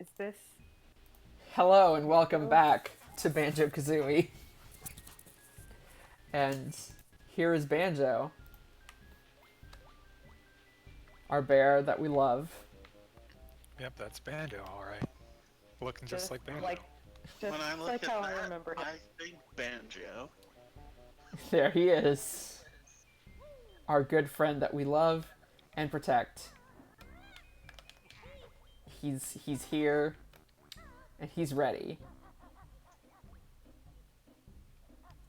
Is this? Hello and welcome back to Banjo-Kazooie. And here is Banjo, our bear that we love. Yep, that's Banjo, alright. Looking just Just like Banjo. like, just When I look like at how I that, remember him. I think Banjo. There he is. Our good friend that we love and protect. He's here and he's ready.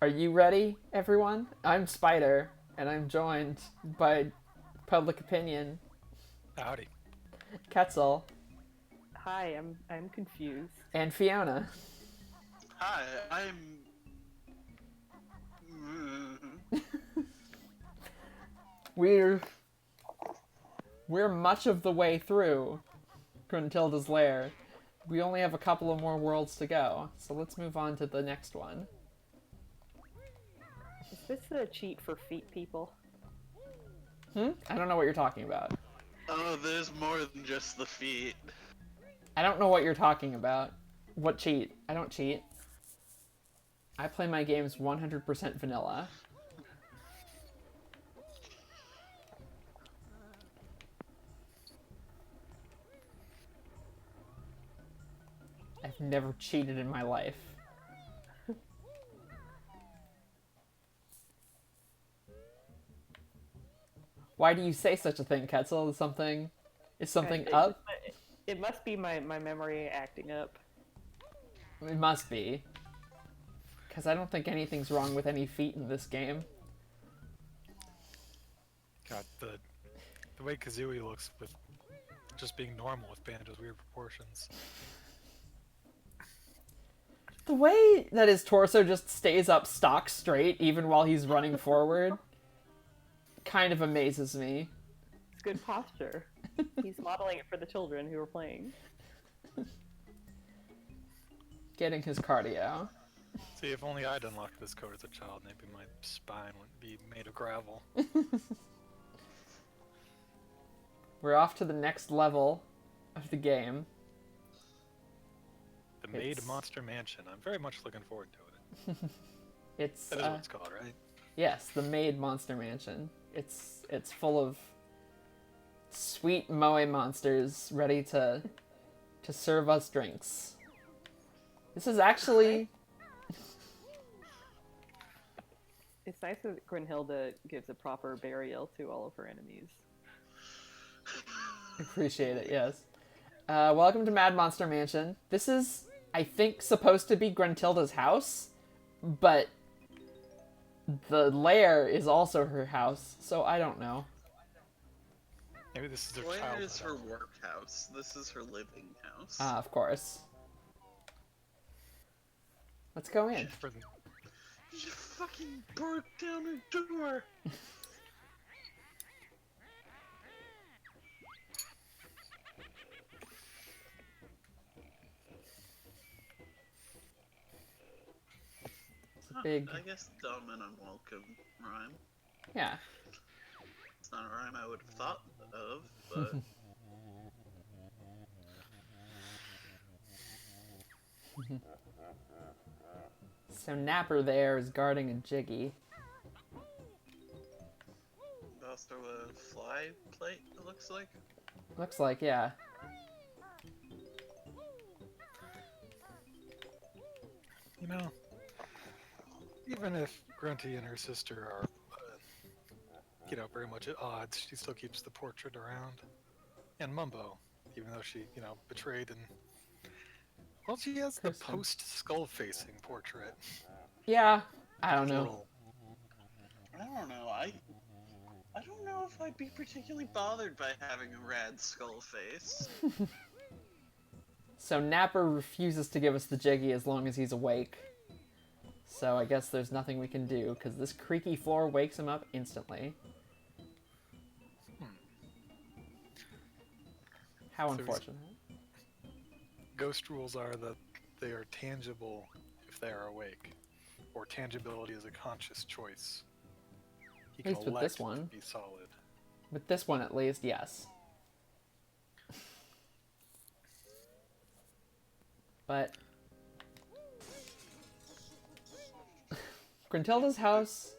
Are you ready, everyone? I'm Spider, and I'm joined by Public Opinion, Howdy. Quetzal, Hi, I'm confused. and Fiona. Hi, I'm. We're much of the way through Gruntilda's lair. We only have a couple of more worlds to go, so let's move on to the next one. Is this a cheat for feet people? I don't know what you're talking about. Oh, there's more than just the feet. I don't know what you're talking about. What cheat? I don't cheat. I play my games 100% vanilla. I've never cheated in my life. Why do you say such a thing, Quetzal? Is something up? It must be my memory acting up. It must be. Because I don't think anything's wrong with any feet in this game. God, the way Kazooie looks with just being normal with Banjo's weird proportions. The way that his torso just stays up stock straight even while he's running forward kind of amazes me. It's good posture. He's modeling it for the children who are playing. Getting his cardio. See, if only I'd unlocked this code as a child, maybe my spine wouldn't be made of gravel. We're off to the next level of the game. The Maid Monster Mansion. I'm very much looking forward to it. It's That is what it's called, right? yes, the Maid Monster Mansion. It's full of sweet moe monsters ready to serve us drinks. This is actually It's nice that Grunhilde gives a proper burial to all of her enemies. appreciate it, yes. Welcome to Mad Monster Mansion. This is, I think, supposed to be Gruntilda's house, but the lair is also her house, so I don't know. Maybe this is their Where childhood. is her workhouse? This is her living house. Of course. Let's go in. For the- She fucking broke down her door. It's a big, I guess dumb and unwelcome rhyme. yeah. It's not a rhyme I would have thought of, but So Napper there is guarding a Jiggy. also a fly plate. It looks like. Looks like, yeah. You know, even if Grunty and her sister are, very much at odds, she still keeps the portrait around. And Mumbo, even though she, betrayed and... Well, she has the Kristen. post-skull-facing portrait. Yeah, I don't know. Little- I don't know. I don't know if I'd be particularly bothered by having a rad skull face. So Napper refuses to give us the Jiggy as long as he's awake. So I guess there's nothing we can do, because this creaky floor wakes him up instantly. How So he's- unfortunate. Ghost rules are that they are tangible if they are awake, or tangibility is a conscious choice. He At least with this one. to be solid. With this one at least, yes. But Gruntilda's house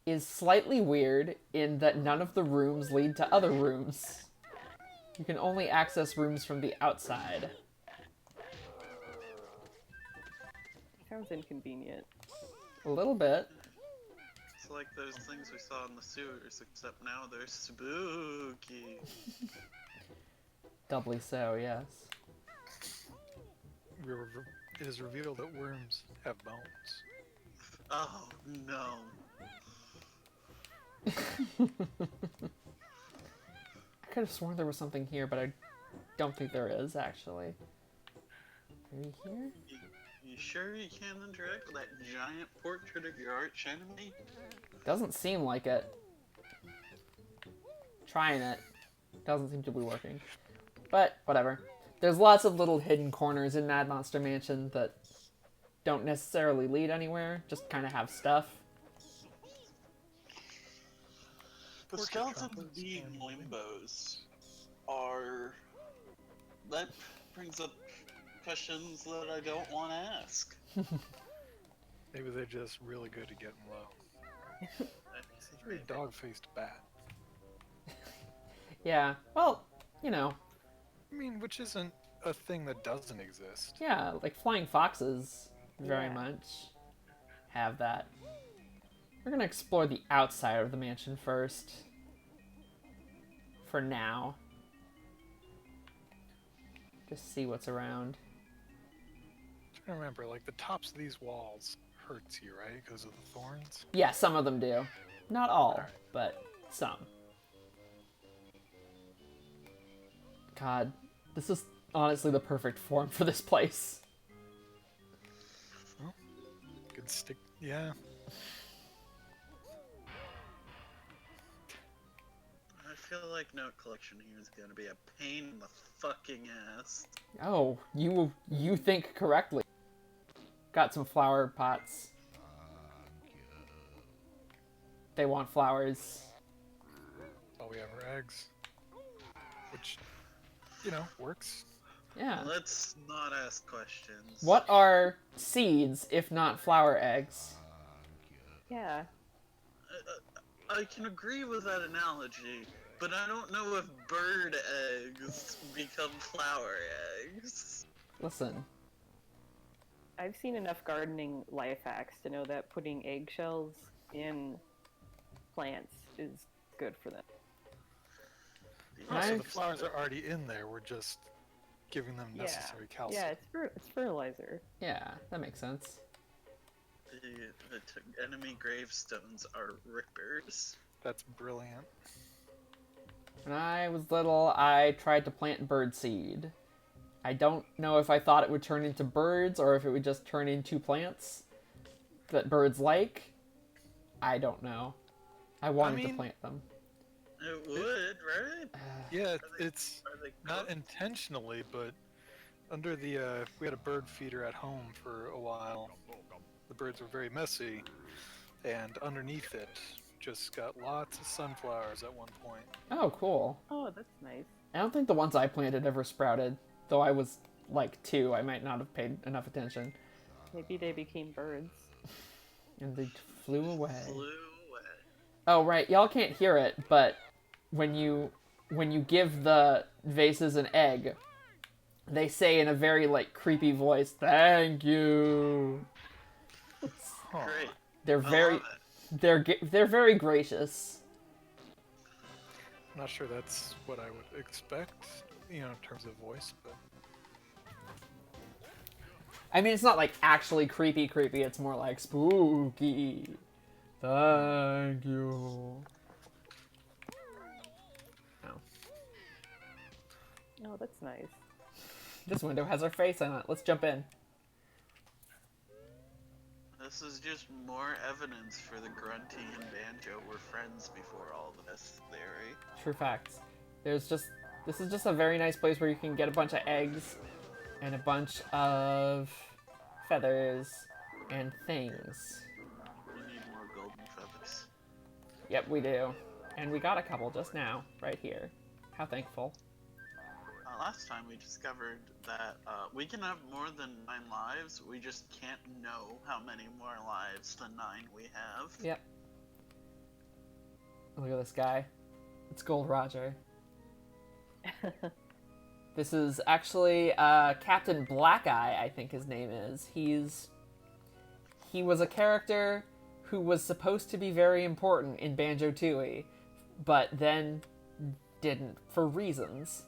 is slightly weird in that none of the rooms lead to other rooms. You can only access rooms from the outside. Sounds inconvenient. A little bit. It's like those things we saw in the sewers, except now they're spooky. Doubly so, yes. It is revealed that worms have bones. Oh no. I could have sworn there was something here, but I don't think there is, actually. Maybe here? You sure you can't interact with that giant portrait of your arch enemy? Doesn't seem like it. Trying it. Doesn't seem to be working. But, whatever. There's lots of little hidden corners in Mad Monster Mansion that don't necessarily lead anywhere, just kind of have stuff. The skeleton being limbos are... That brings up questions that I don't want to ask. Maybe they're just really good at getting low. It's a very dog-faced bat. Yeah, well, you know. I mean, which isn't a thing that doesn't exist. Yeah, like flying foxes very Yeah. much have that. We're gonna explore the outside of the mansion first. For now. Just see what's around. I'm trying to remember, like, the tops of these walls hurts you, right? Because of the thorns? Yeah, some of them do. Not all, but some. God, this is honestly the perfect form for this place. Well, good stick. Yeah. I feel like note collection here is gonna be a pain in the fucking ass. Oh, you think correctly. Got some flower pots. They want flowers. All we have are eggs. Which, you know, works. Yeah. Let's not ask questions. What are seeds if not flower eggs? Yeah. I can agree with that analogy, but I don't know if bird eggs become flower eggs. Listen, I've seen enough gardening life hacks to know that putting eggshells in plants is good for them. Oh, so the Nice. flowers are already in there. We're just giving them necessary calcium. Yeah, it's fertilizer. yeah, that makes sense. The enemy gravestones are rippers. That's brilliant. When I was little, I tried to plant bird seed. I don't know if I thought it would turn into birds or if it would just turn into plants that birds like. I don't know. I wanted to plant them. It would, right? Yeah, it's Are they not cooked? intentionally, but under the, we had a bird feeder at home for a while. The birds were very messy, and underneath it just got lots of sunflowers at one point. Oh, cool. Oh, that's nice. I don't think the ones I planted ever sprouted. Though I was like 2, I might not have paid enough attention. Maybe they became birds. And they flew away. Flew away. Oh, right. Y'all can't hear it, but when you give the vases an egg, they say in a very, like, creepy voice, "Thank you." Huh. Great. They're I very, love it. they're very gracious. I'm not sure that's what I would expect, you know, in terms of voice, but I mean, it's not like actually creepy. It's more like spooky. Thank you. Oh. Oh, that's nice. This window has our face on it. Let's jump in. This is just more evidence for the Grunty and Banjo were friends before all this theory. True facts. This is just a very nice place where you can get a bunch of eggs and a bunch of feathers and things. We need more golden feathers. Yep, we do. And we got a couple just now, right here. How thankful. last time, we discovered that we can have more than 9 lives. We just can't know how many more lives than 9 we have. Yep. Look at this guy. It's Gold Roger. This is actually Captain Black Eye, I think his name is. He was a character who was supposed to be very important in Banjo-Tooie, but then didn't for reasons.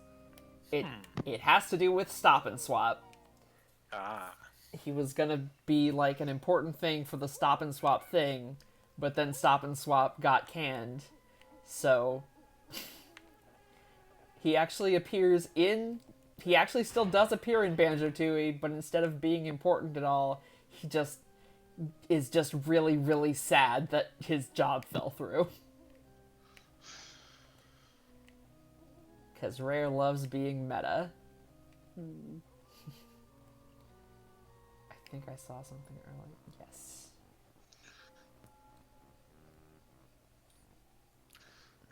It has to do with Stop and Swap. Ah. He was gonna be like an important thing for the Stop and Swap thing, but then Stop and Swap got canned. So he actually still does appear in Banjo-Tooie, but instead of being important at all, he is just really, really sad that his job fell through. Because Rare loves being meta. I think I saw something earlier. Yes.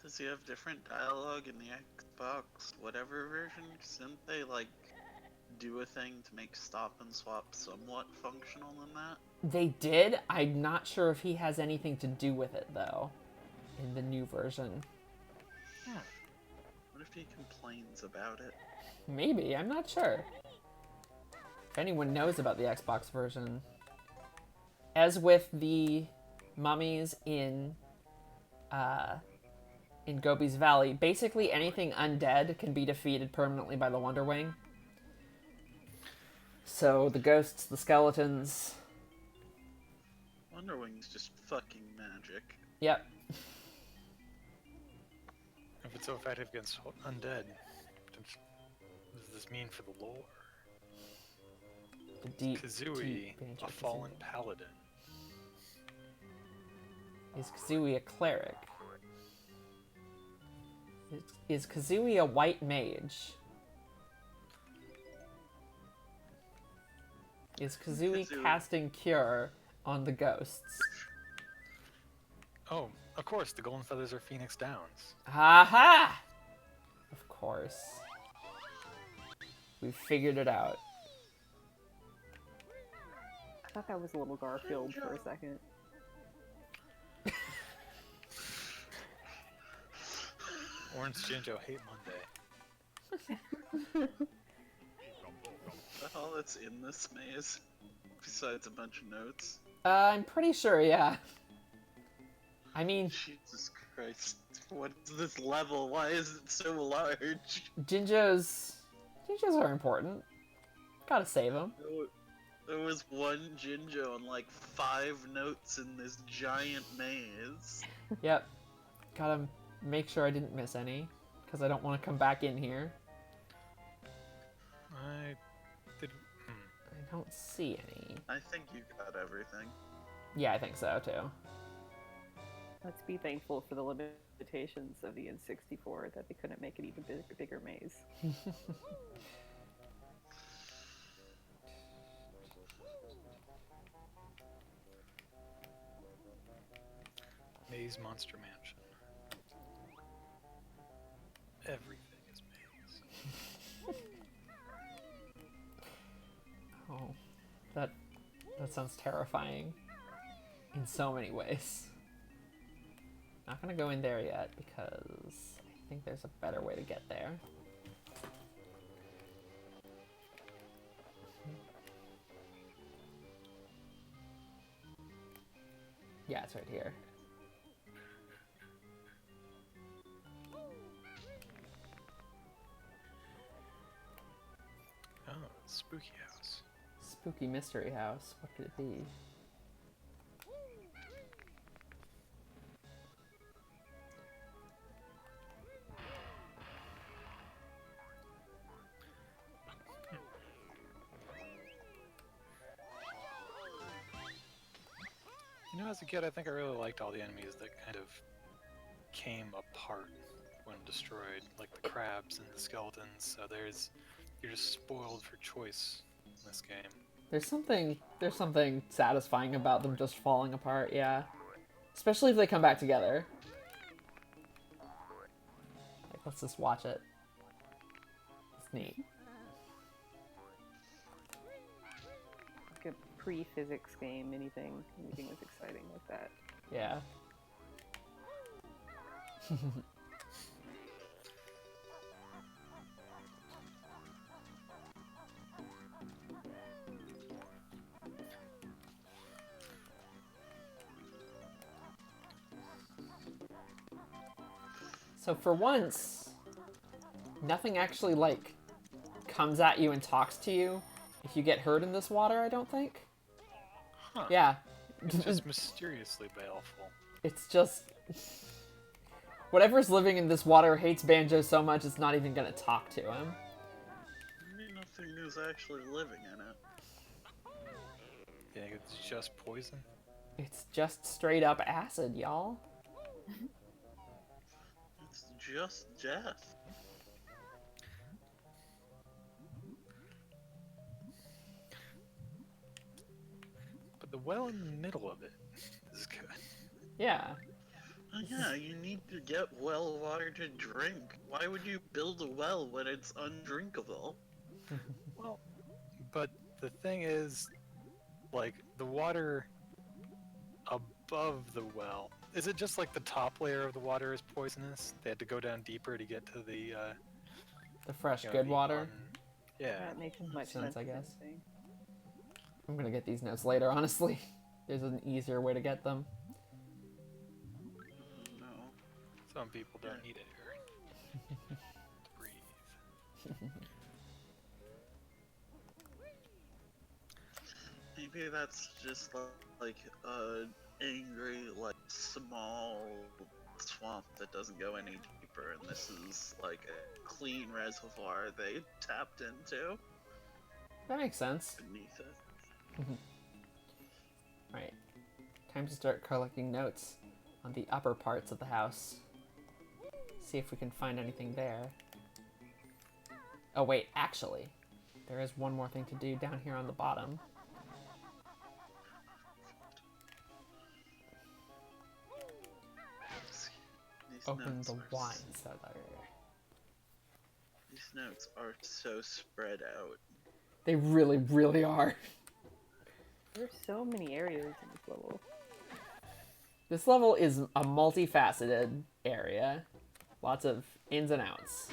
Does he have different dialogue in the Xbox whatever version? Didn't they, like, do a thing to make Stop and Swap somewhat functional in that? They did. I'm not sure if he has anything to do with it, though, in the new version. What if he complains about it? Maybe. I'm not sure. If anyone knows about the Xbox version. As with the mummies in Gobi's Valley, basically anything undead can be defeated permanently by the Wonder Wing. So the ghosts, the skeletons... Wonder Wing's just fucking magic. Yep. If it's so effective against undead, what does this mean for the lore? The deep, Kazooie, deep Banjo a fallen Kazooie. paladin. Is Kazooie a cleric? Is Kazooie a white mage? Is Kazooie casting Cure on the ghosts? Oh, of course, the Golden Feathers are Phoenix Downs. Ha-ha! Of course. We figured it out. I thought that was a little Garfield for a second. Orange Jinjo hate Monday. Is that all that's in this maze? Besides a bunch of notes? I'm pretty sure, yeah. I mean, Jesus Christ. What is this level? Why is it so large? Jinjos are important. Gotta save them. There was one Jinjo and like 5 notes in this giant maze. Yep. Gotta make sure I didn't miss any, because I don't want to come back in here. I did. I don't see any. I think you got everything. Yeah, I think so, too. Let's be thankful for the limitations of the N64 that they couldn't make it even bigger maze. Maze Monster Mansion. Everything is maze. Oh, that sounds terrifying in so many ways. Not gonna go in there yet because I think there's a better way to get there. Yeah, it's right here. Oh, spooky house. Spooky mystery house. What could it be? You know, as a kid, I think I really liked all the enemies that kind of came apart when destroyed, like the crabs and the skeletons. So you're just spoiled for choice in this game. There's something satisfying about them just falling apart, yeah. Especially if they come back together. Like, let's just watch it. It's neat. Like a pre-physics game, anything is exciting like that. Yeah. So for once, nothing actually, like, comes at you and talks to you if you get hurt in this water, I don't think. Huh. Yeah. It's just mysteriously baleful. It's just... Whatever's living in this water hates Banjo so much it's not even gonna talk to him. Nothing is actually living in it. Yeah, it's just poison. It's just straight up acid, y'all. It's just death. But the well in the middle of it is good. Yeah. Oh, yeah, you need to get well water to drink. Why would you build a well when it's undrinkable? Well, but the thing is, like, the water above the well, is it just like the top layer of the water is poisonous? They had to go down deeper to get to the, The fresh, you know, good the water. yeah. That makes much sense, sense, I guess. think. I'm gonna get these notes later, honestly. There's an easier way to get them. No. Some people don't need air to breathe. Maybe that's just like angry, like small swamp that doesn't go any deeper, and this is like a clean reservoir they tapped into That makes sense. beneath it. Right. Time to start collecting notes on the upper parts of the house. See if we can find anything there. Oh wait, actually, there is one more thing to do down here on the bottom. These Open notes the are wine s- cellar. These notes are so spread out. They really, really are. There's so many areas in this level. This level is a multifaceted area. Lots of ins and outs.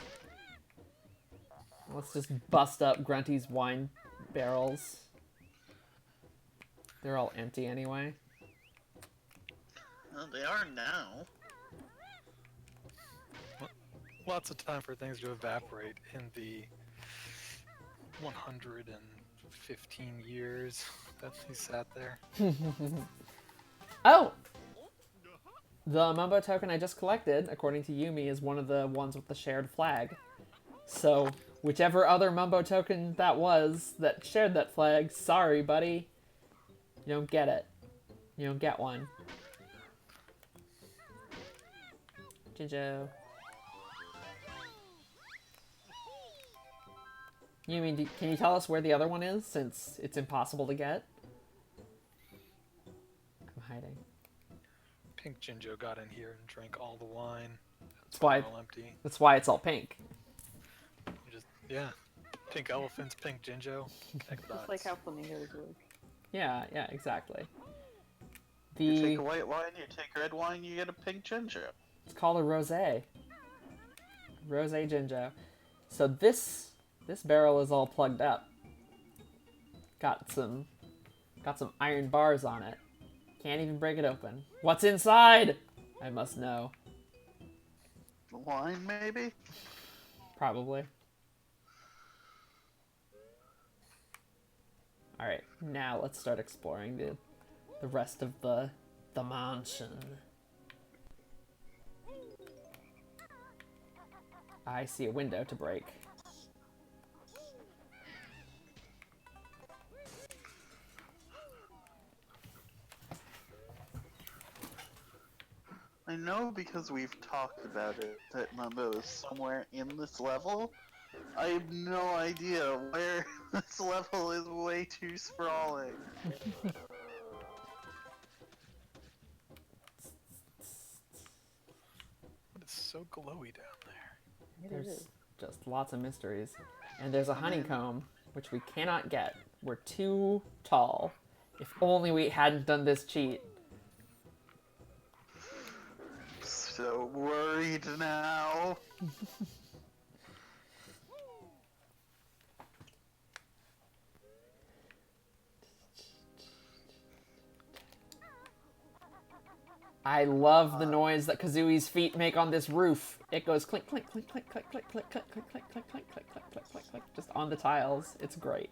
Let's just bust up Grunty's wine barrels. They're all empty anyway. Well, they are now. Lots of time for things to evaporate in the 115 years that he sat there. Oh! The Mumbo token I just collected, according to Yumi, is one of the ones with the shared flag. So, whichever other Mumbo token that was that shared that flag, sorry, buddy. You don't get it. You don't get one. Jinjo. Yumi, can you tell us where the other one is, since it's impossible to get? I'm hiding. Pink Jinjo got in here and drank all the wine. That's why, All empty. that's why it's all pink. Just, yeah. Pink elephants, pink Jinjo. Just like how flamingos work. Yeah, yeah, exactly. You take The a white wine, you take red wine, you get a pink ginger. it's called a rosé. Rosé Jinjo. So this barrel is all plugged up. Got some iron bars on it. Can't even break it open. What's inside? I must know. Wine, maybe? Probably. Alright, now let's start exploring the rest of the mansion. I see a window to break. I know because we've talked about it that Mumbo is somewhere in this level. I have no idea where this level is way too sprawling. It's so glowy down there. It There's is. just lots of mysteries. And there's a honeycomb, which we cannot get. We're too tall. If only we hadn't done this cheat. So worried now. I love the noise that Kazooie's feet make on this roof. It goes clink, clink, clink, clink, clink, clink, clink, clink, clink, clink, clink, clink, clink, clink, clink, clink, clink, just on the tiles. It's great.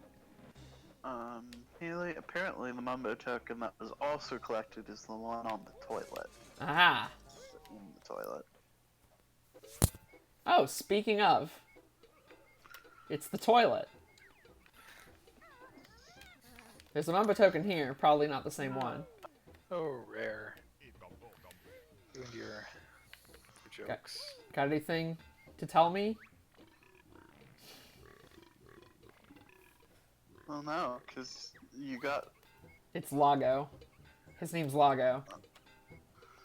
Haley, apparently the Mumbo token that was also collected is the one on the toilet. Aha! In the toilet. Oh, speaking of, it's the toilet. There's a Mumbo token here, probably not the same one. Oh, rare. You and your jokes. Got anything to tell me? Well, no, because you got... It's Lago. His name's Lago.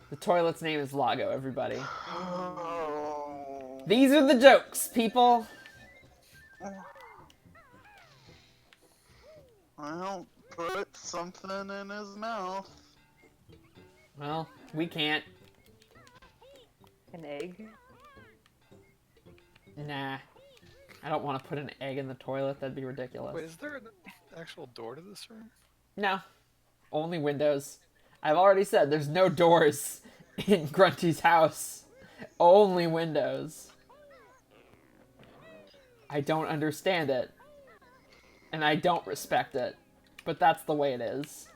The toilet's name is Lago, everybody. Oh. These are the jokes, people! Well, put something in his mouth. Well, we can't. An egg? Nah. I don't want to put an egg in the toilet, that'd be ridiculous. Wait, is there an actual door to this room? No. Only windows. I've already said there's no doors in Grunty's house. Only windows. I don't understand it. And I don't respect it. But that's the way it is.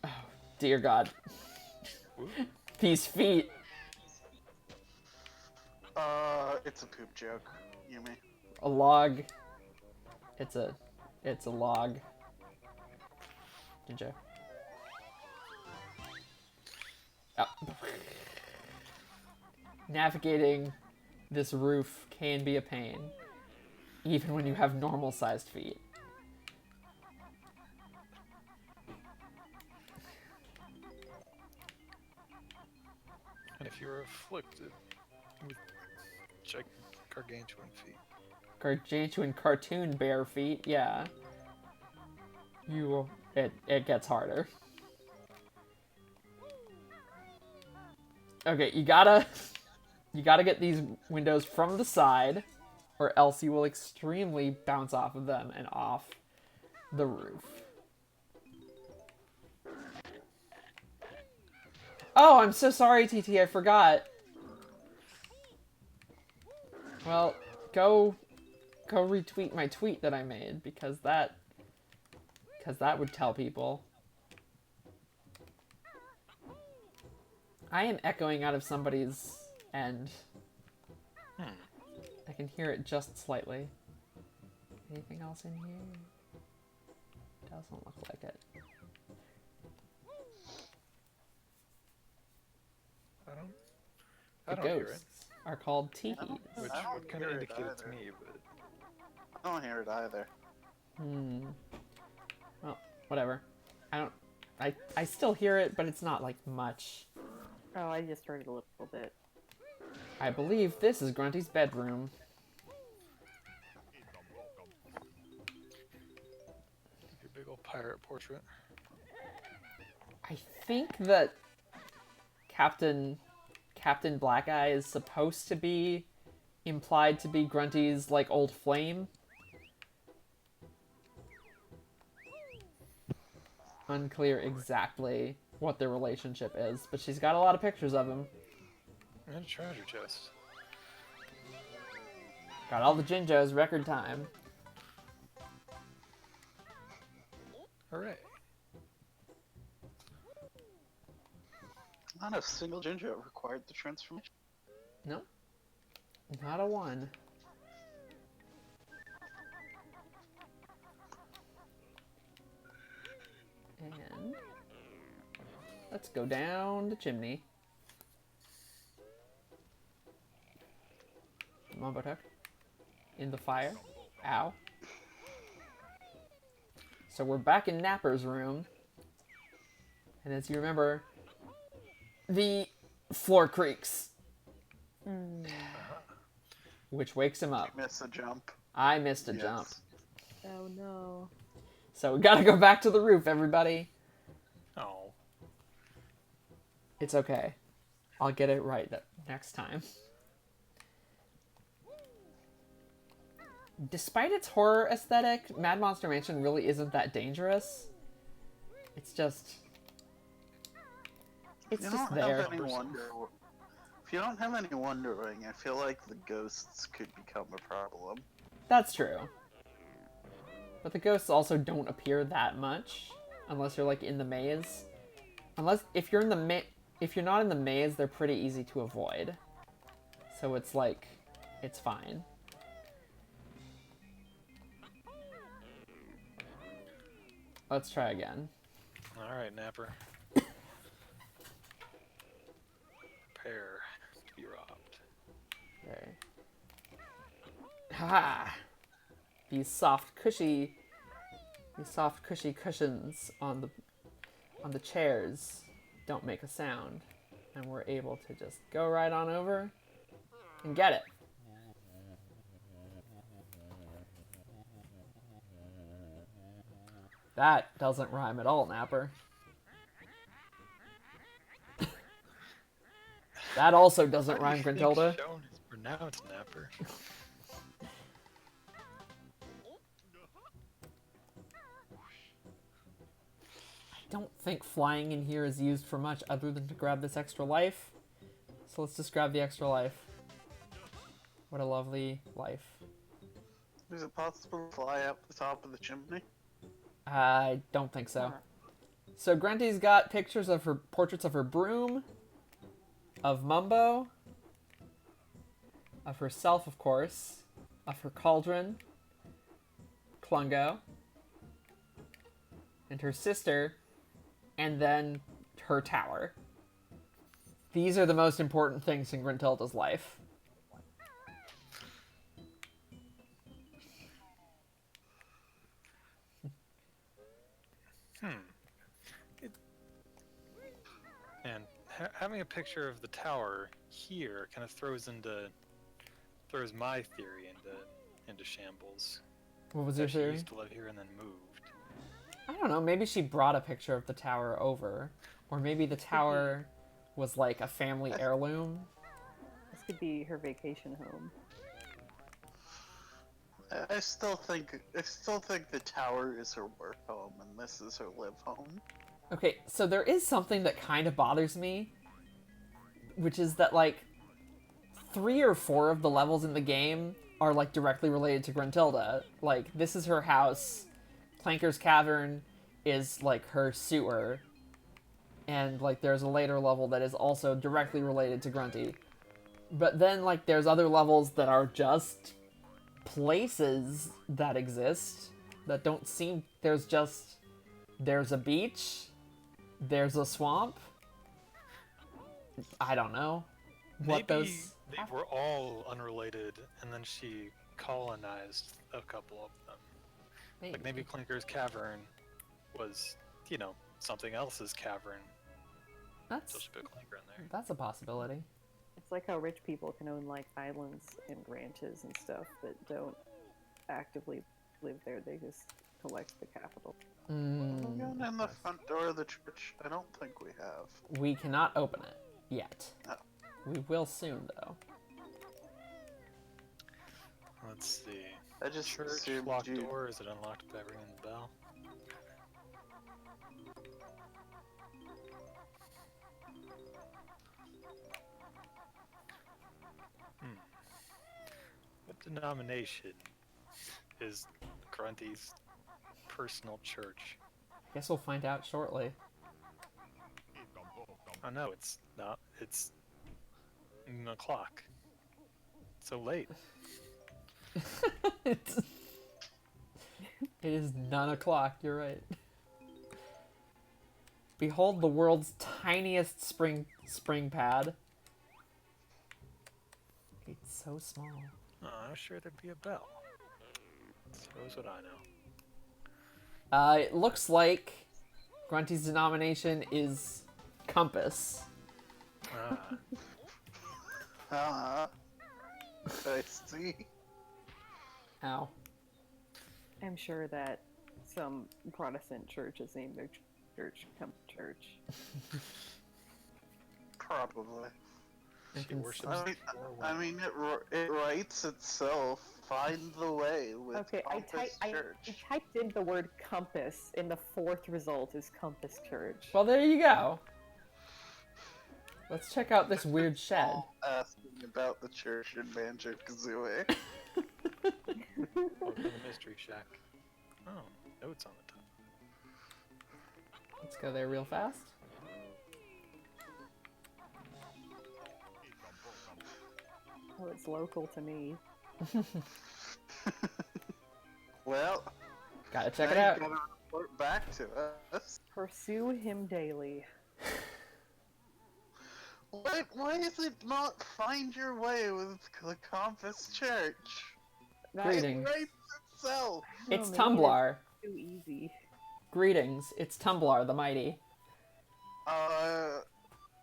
Oh, dear God. These feet. It's a poop joke, Yumi. A log. It's a log. Jinjo. Oh. Navigating this roof can be a pain, even when you have normal-sized feet. And if you were afflicted with gargantuan feet. Gargantuan cartoon bear feet, yeah. It gets harder. Okay, you gotta get these windows from the side, or else you will extremely bounce off of them and off the roof. Oh, I'm so sorry, TT, I forgot. Well, go retweet my tweet that I made, because that would tell people. I am echoing out of somebody's end. I can hear it just slightly. Anything else in here? Doesn't look like it. I The don't hear it. ghosts are called teepees. Which I don't would kind of hear it indicate it to either. me, but... I don't hear it either. Well, whatever. I still hear it, but it's not like much. Oh, I just heard it a little bit. I believe this is Grunty's bedroom. Your big old pirate portrait. I think that Captain Black Eye is supposed to be implied to be Grunty's, like, old flame. Unclear exactly what their relationship is, but she's got a lot of pictures of him. And a treasure chest. Got all the Jinjos, record time. Hooray. Not a single ginger required the transformation. No, not a one. And let's go down the chimney. Come on, Buttock. In the fire. Ow. So we're back in Napper's room. And as you remember, the floor creaks. which wakes him up. Miss a jump. I missed a Yes. jump. Oh no. So we gotta go back to the roof, everybody. Oh. It's okay. I'll get it right next time. Despite its horror aesthetic, Mad Monster Mansion really isn't that dangerous. It's just... It's You just don't there. have any wonder. If you don't have any wondering, I feel like the ghosts could become a problem. That's true. But the ghosts also don't appear that much, unless you're like in the maze. If you're not in the maze, they're pretty easy to avoid. So it's like, it's fine. Let's try again. Alright, Napper. Prepare to be robbed. Okay. Haha! These soft, cushy cushions on the chairs don't make a sound, and we're able to just go right on over and get it. That doesn't rhyme at all, Napper. That also doesn't rhyme, Gruntilda. Shown is pronounced, Napper. I don't think flying in here is used for much other than to grab this extra life. So let's just grab the extra life. What a lovely life. Is it possible to fly up the top of the chimney? I don't think so. So Grunty's got pictures of her portraits of her broom, of Mumbo, of herself, of course, of her cauldron, Klungo, and her sister, and then her tower. These are the most important things in Gruntilda's life. And having a picture of the tower here kind of throws my theory into shambles. What was your That she theory? used to live here and then moved. I don't know, maybe she brought a picture of the tower over. Or maybe the tower was like a family heirloom. This could be her vacation home. I still think the tower is her work home and this is her live home. Okay, so there is something that kind of bothers me, which is that, like, 3 or 4 of the levels in the game are, like, directly related to Gruntilda. Like, this is her house, Clanker's Cavern is, like, her sewer, and, like, there's a later level that is also directly related to Grunty. But then, like, there's other levels that are just places that exist that don't seem... There's a beach... There's a swamp. I don't know what Maybe those. they were all unrelated, and then she colonized a couple of them. Like maybe Clinker's Cavern was, something else's cavern. So she put Clinker in there. That's a possibility. It's like how rich people can own like islands and ranches and stuff that don't actively live there. They just collect the capital. We're going in the front door of the church. I don't think we have. We cannot open it yet. No. We will soon, though. Let's see. I just Church assumed locked you... door. Is it unlocked by ringing the bell? What denomination is Grunty's personal church? Guess we'll find out shortly. Oh no, it's not. It's noon o'clock. So late. It is 9 o'clock. You're right. Behold the world's tiniest spring pad. It's so small. Oh, I'm sure there'd be a bell. So would I know. It looks like Grunty's denomination is compass. Ah, I see. Ow. I'm sure that some Protestant church has named their church Church. Probably. She can worships I mean, four I women. mean it writes itself. Find the way with Okay, Compass I Church. typed in the word compass, and the fourth result is Compass Church. Well, there you go. Let's check out this weird shed. All asking about the church in Banjo-Kazooie. Welcome to the Mystery Shack. Oh, notes on the top. Let's go there real fast. Oh, it's local to me. Well, Gotta check now it out. you gotta report back to us. Pursue him daily. Why is it not find your way with the Compass Church? Greetings. It writes itself. It's maybe Tumblr. Too easy. Greetings. It's Tumblr, the mighty. Oh.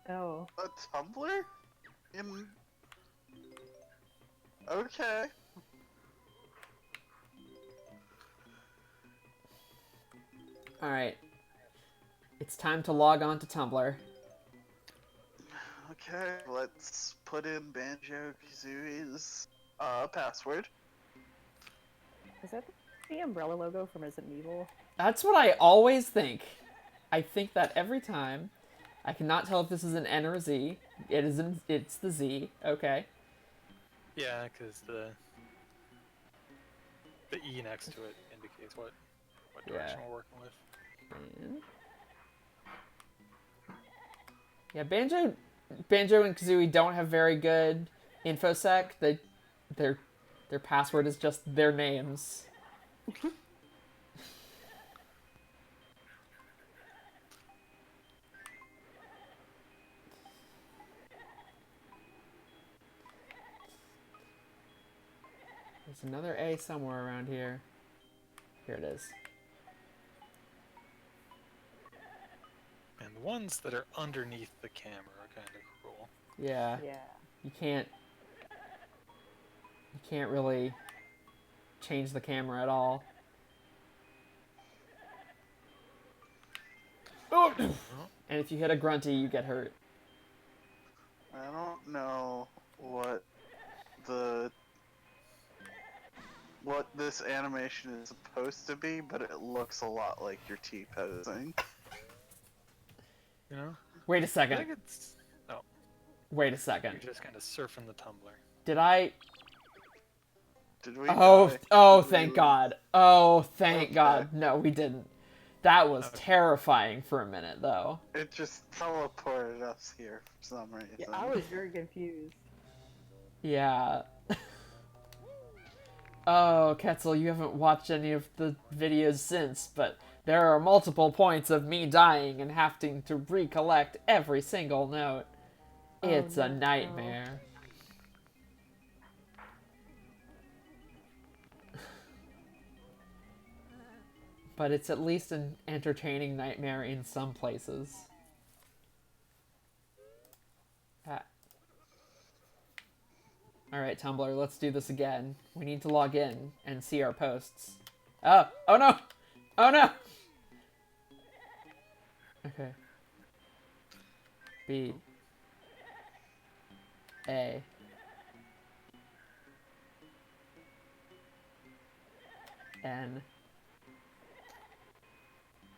A Tumblr? Okay. Alright. It's time to log on to Tumblr. Okay, let's put in Banjo-Kazooie's password. Is that the umbrella logo from Resident Evil? That's what I always think. I think that every time. I cannot tell if this is an N or a Z. It's the Z. Okay. Yeah, because the E next to it indicates what direction we're working with. And... yeah, Banjo and Kazooie don't have very good infosec. Their password is just their names. There's another A somewhere around here. Here it is. And the ones that are underneath the camera are kind of cool. Yeah. Yeah. You can't really change the camera at all. Oh! And if you hit a grunty, you get hurt. I don't know what this animation is supposed to be, but it looks a lot like you're T-posing. You know? Wait a I second. think it's... Oh, Wait a you're second. just kind of surfing the Tumblr. Did I... Did we Oh, die? oh, Did we thank lose? God. Oh, thank Okay. God. No, we didn't. That was Okay. terrifying for a minute, though. It just teleported us here for some reason. Yeah, I was very confused. Yeah. Oh, Ketzel, you haven't watched any of the videos since, but there are multiple points of me dying and having to recollect every single note. Oh, It's a no. nightmare. But it's at least an entertaining nightmare in some places. Ah. Alright, Tumblr, let's do this again. We need to log in and see our posts. Oh! Oh no! Oh no! Okay. B. A. N.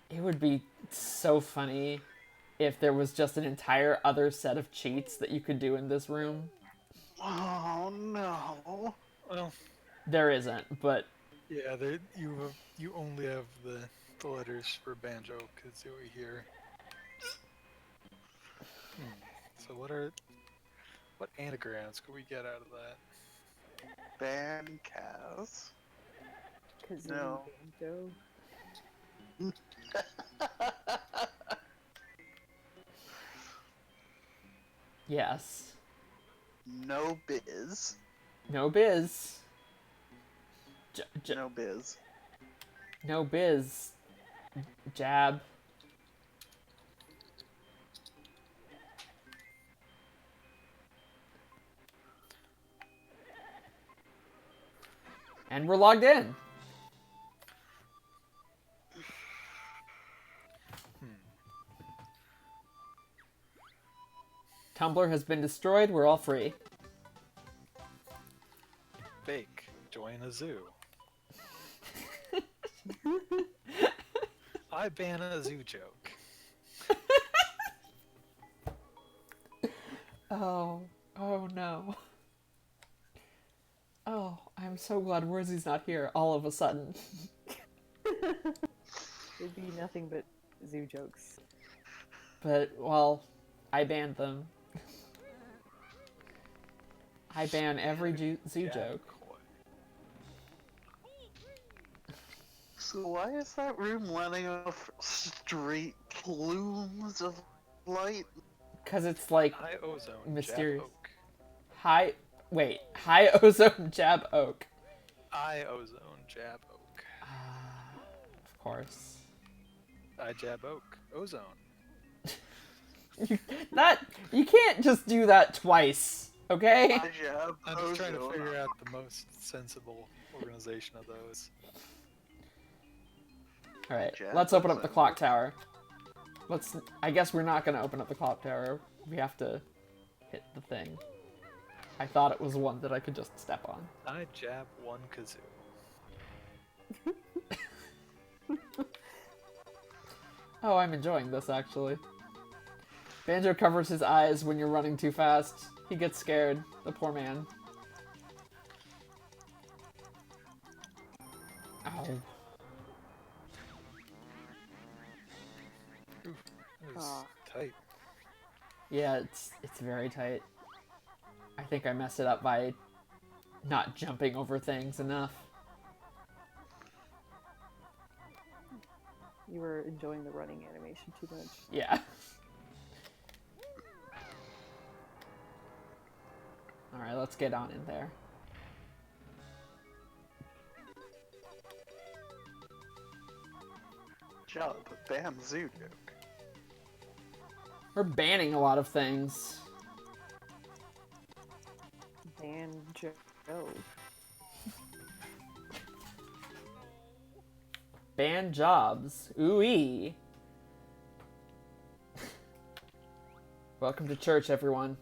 It would be so funny if there was just an entire other set of cheats that you could do in this room. Oh no. Well, There isn't, but yeah, you only have the letters for Banjo-Kazooie here. So what anagrams could we get out of that? Bankaz. Kazooie No. Banjo. yes. No biz. No biz. No biz. No biz. Jab. And we're logged in. Tumblr has been destroyed. We're all free. Fake. Join a zoo. I ban a zoo joke. Oh no. Oh, I'm so glad Worsie's not here all of a sudden. It'd be nothing but zoo jokes. But, well, I banned them. I ban every zoo joke. So why is that room letting off straight plumes of light? Because it's like High ozone. mysterious. Jab oak. High ozone jab oak. I ozone. Jab oak. Of course. I jab oak. Ozone. You can't just do that twice, okay? I'm just trying to figure out the most sensible organization of those. Alright, Jab let's open up the ozone. clock tower. I guess we're not gonna open up the clock tower. We have to hit the thing. I thought it was one that I could just step on. I jab one kazoo. Oh, I'm enjoying this, actually. Banjo covers his eyes when you're running too fast. He gets scared. The poor man. Ow. That was Aw. tight. Yeah, it's very tight. I think I messed it up by not jumping over things enough. You were enjoying the running animation too much. Yeah. Alright, let's get on in there. Job, bam, zoo joke. We're banning a lot of things. Banjo. Ban jobs. Ooh-ee. Welcome to church, everyone.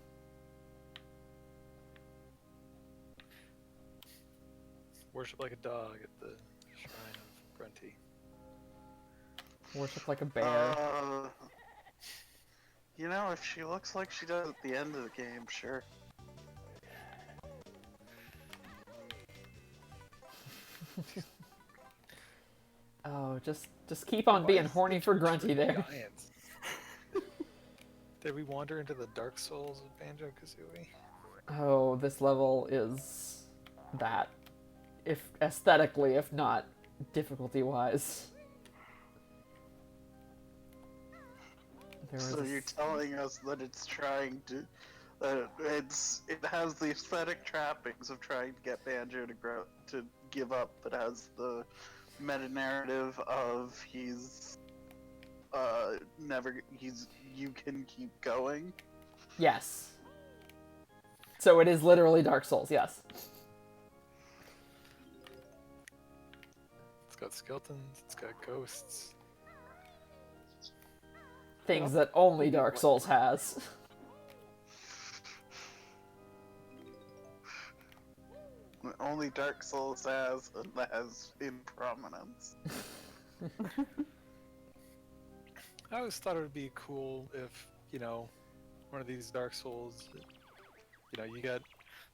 Worship like a dog at the shrine of Grunty. Worship like a bear. You know, if she looks like she does at the end of the game, sure. Oh, just keep on being horny for Grunty there. Giants. Did we wander into the Dark Souls of Banjo-Kazooie? Oh, this level is that. If aesthetically, if not difficulty-wise. So you're telling us that it's trying to, it has the aesthetic trappings of trying to get Banjo to give up, but has the meta narrative of you can keep going. Yes. So it is literally Dark Souls, yes. It's got skeletons, it's got ghosts. Things that only Dark Souls has. Only Dark Souls has, and that has in prominence. I always thought it would be cool if, one of these Dark Souls,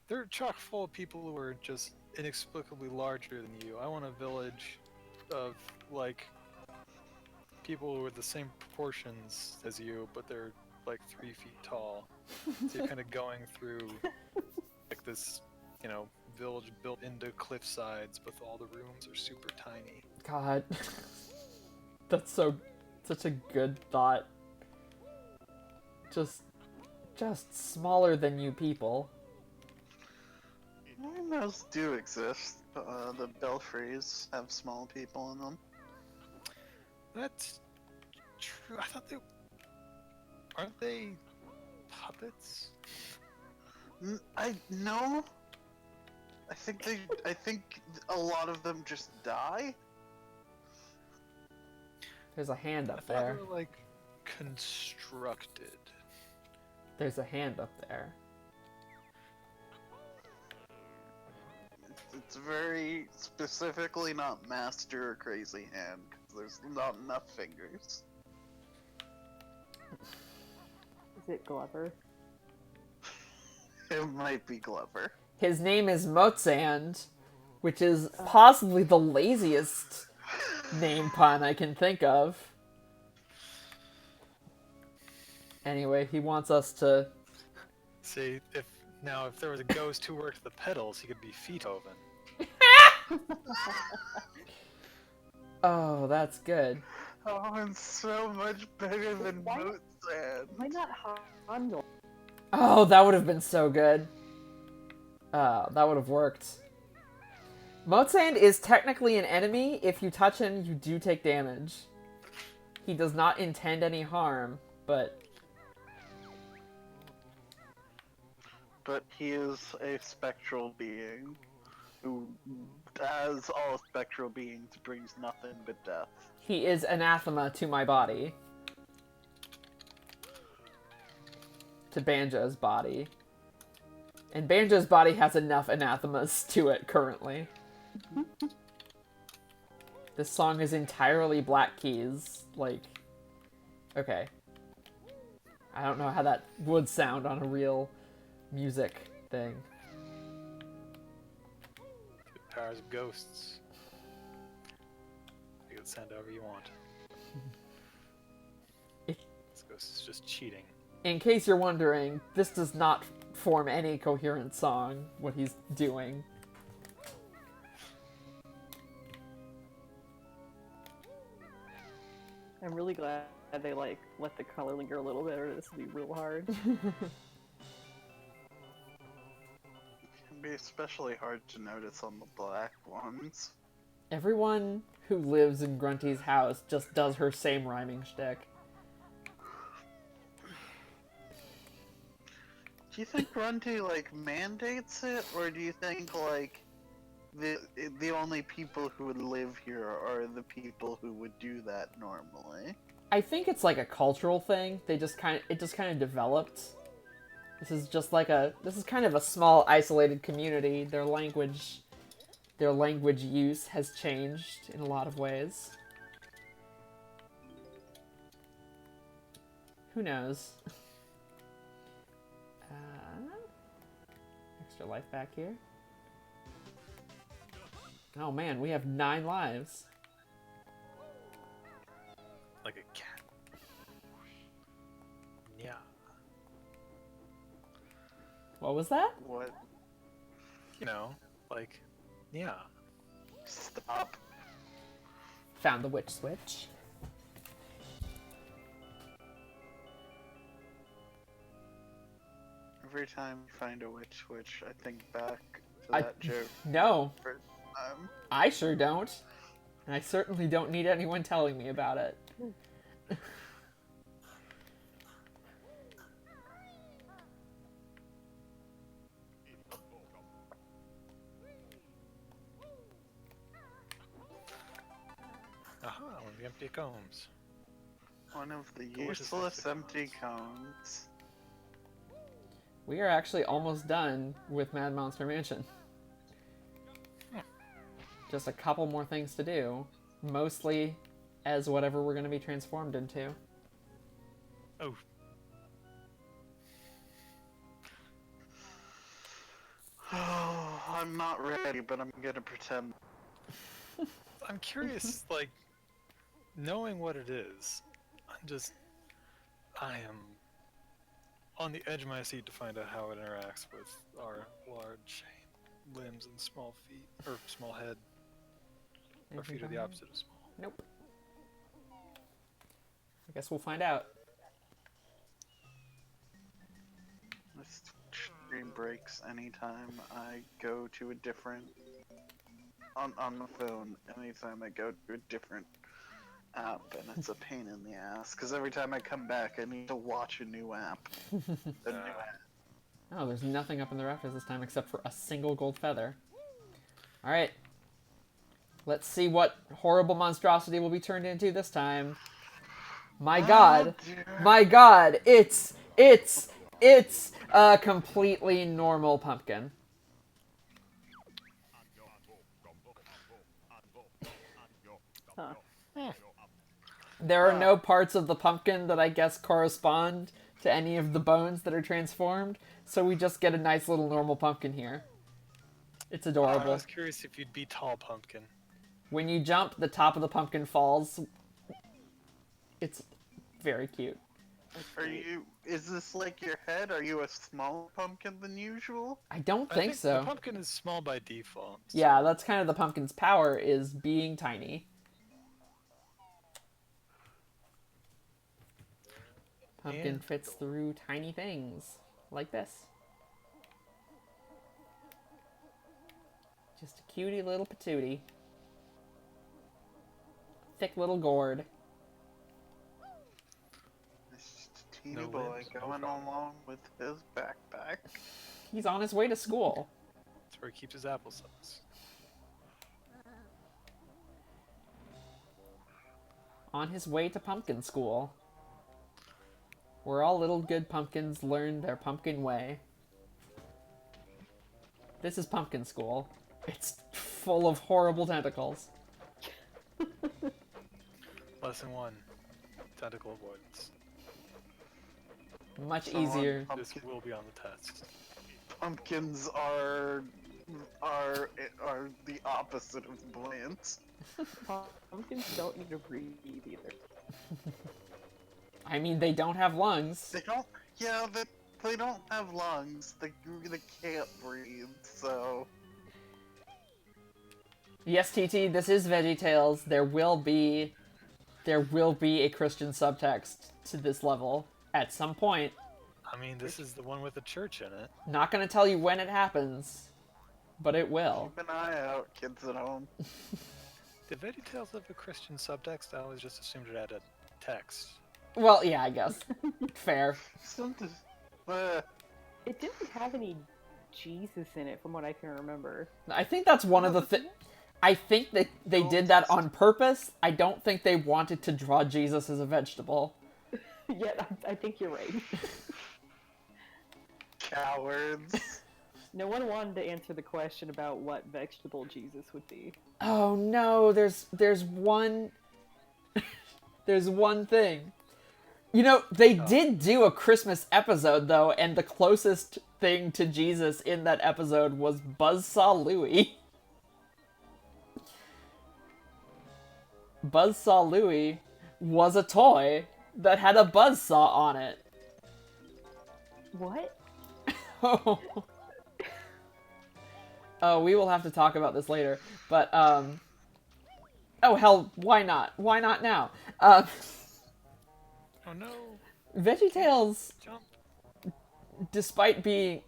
they're chock full of people who are just inexplicably larger than you. I want a village of, people with the same proportions as you, but they're, 3 feet tall. So you're kind of going through, this, village built into cliff sides, but all the rooms are super tiny. God. That's such a good thought. Just smaller than you people. Those do exist. The belfries have small people in them. That's true. I thought aren't they puppets? No. I think a lot of them just die. There's a hand I up thought they there. were like constructed. There's a hand up there. It's very specifically not master or crazy hand, because there's not enough fingers. Is it Glover? It might be Glover. His name is Motsand, which is possibly the laziest name pun I can think of. Anyway, he wants us to... See, if there was a ghost who worked the pedals, he could be Feethoven. Oh, that's good. Oh, and so much better than Why- Motsand. Why not Handel? Oh, that would have been so good. That would have worked. Motsand is technically an enemy. If you touch him, you do take damage. He does not intend any harm, but... But he is a spectral being who, as all spectral beings, brings nothing but death. he is anathema to my body. To Banjo's body. And Banjo's body has enough anathemas to it currently. This song is entirely black keys. Like, okay. I don't know how that would sound on a real music thing. The powers of ghosts. You can send however you want. This ghost is just cheating. In case you're wondering, this does not form any coherent song, what he's doing. I'm really glad they let the color linger a little bit, or this will be real hard. It can be especially hard to notice on the black ones. Everyone who lives in Grunty's house just does her same rhyming shtick. Do you think Grunty mandates it, or do you think the only people who would live here are the people who would do that normally? I think it's like a cultural thing. It just kind of developed. This is kind of a small isolated community. Their language use has changed in a lot of ways. Who knows? Extra life back here. Oh man, we have 9 lives. Like a cat. Yeah. What was that? What? Yeah. Stop. Found the witch switch. Every time you find a witch switch, I think back to I- that joke. No, First time. I sure don't. And I certainly don't need anyone telling me about it. Aha, one of the empty combs. One of the Delicious useless empty empty cones. We are actually almost done with Mad Monster Mansion. Just a couple more things to do. Mostly as whatever we're going to be transformed into. Oh. Oh, I'm not ready, but I'm gonna pretend. I'm curious, knowing what it is, I am on the edge of my seat to find out how it interacts with our large limbs and small feet, or small head. Our feet are the opposite of small. Nope. I guess we'll find out. This stream breaks anytime I go to a different on the phone. Anytime I go to a different app, and it's a pain in the ass. Because every time I come back, I need to watch a new app. A new app. Oh, there's nothing up in the rafters this time except for a single gold feather. All right. Let's see what horrible monstrosity will be turned into this time. My God. dear. My God. It's a completely normal pumpkin. Huh. There are no parts of the pumpkin that I guess correspond to any of the bones that are transformed, so we just get a nice little normal pumpkin here. It's I adorable. was curious if you'd be tall pumpkin. When you jump, the top of the pumpkin falls. It's very cute. Is this like your head? Are you a smaller pumpkin than usual? I don't I think so. The pumpkin is small by default. Yeah, so- that's kind of the pumpkin's power, is being tiny. Pumpkin And fits through tiny things, like this. Just a cutie little patootie. Thick little gourd. It's just a teeny No boy limbs, no going problem. along with his backpack. He's on his way to school. That's where he keeps his applesauce. On his way to pumpkin school. Where all little good pumpkins learn their pumpkin way. This is pumpkin school. It's full of horrible tentacles. Lesson 1. Tentacle avoidance. Much So, easier. This will be on the test. Pumpkins are the opposite of plants. Pumpkins don't need to breathe either. I mean, they don't have lungs. They don't. Yeah, they don't have lungs. They can't breathe. So Yes, TT, this is VeggieTales. There will be a Christian subtext to this level at some point. I mean, this is the one with the church in it. Not gonna tell you when it happens, but it will. keep an eye out, kids at home. Did VeggieTales have a Christian subtext? I always just assumed it had a text. Well, yeah, I guess. Fair. Something. It didn't have any Jesus in it, from what I can remember. I think that's one of the I think that they did that on purpose. I don't think they wanted to draw Jesus as a vegetable. Yeah, I think you're right. Cowards. No one wanted to answer the question about what vegetable Jesus would be. Oh no, there's one there's one thing. You know, they did do a Christmas episode though, and the closest thing to Jesus in that episode was Buzzsaw Louie. Buzzsaw Louie was a toy that had a buzzsaw on it. What? Oh, we will have to talk about this later. But, oh, hell, why not? Why not now? Oh no! VeggieTales, Jump! despite being...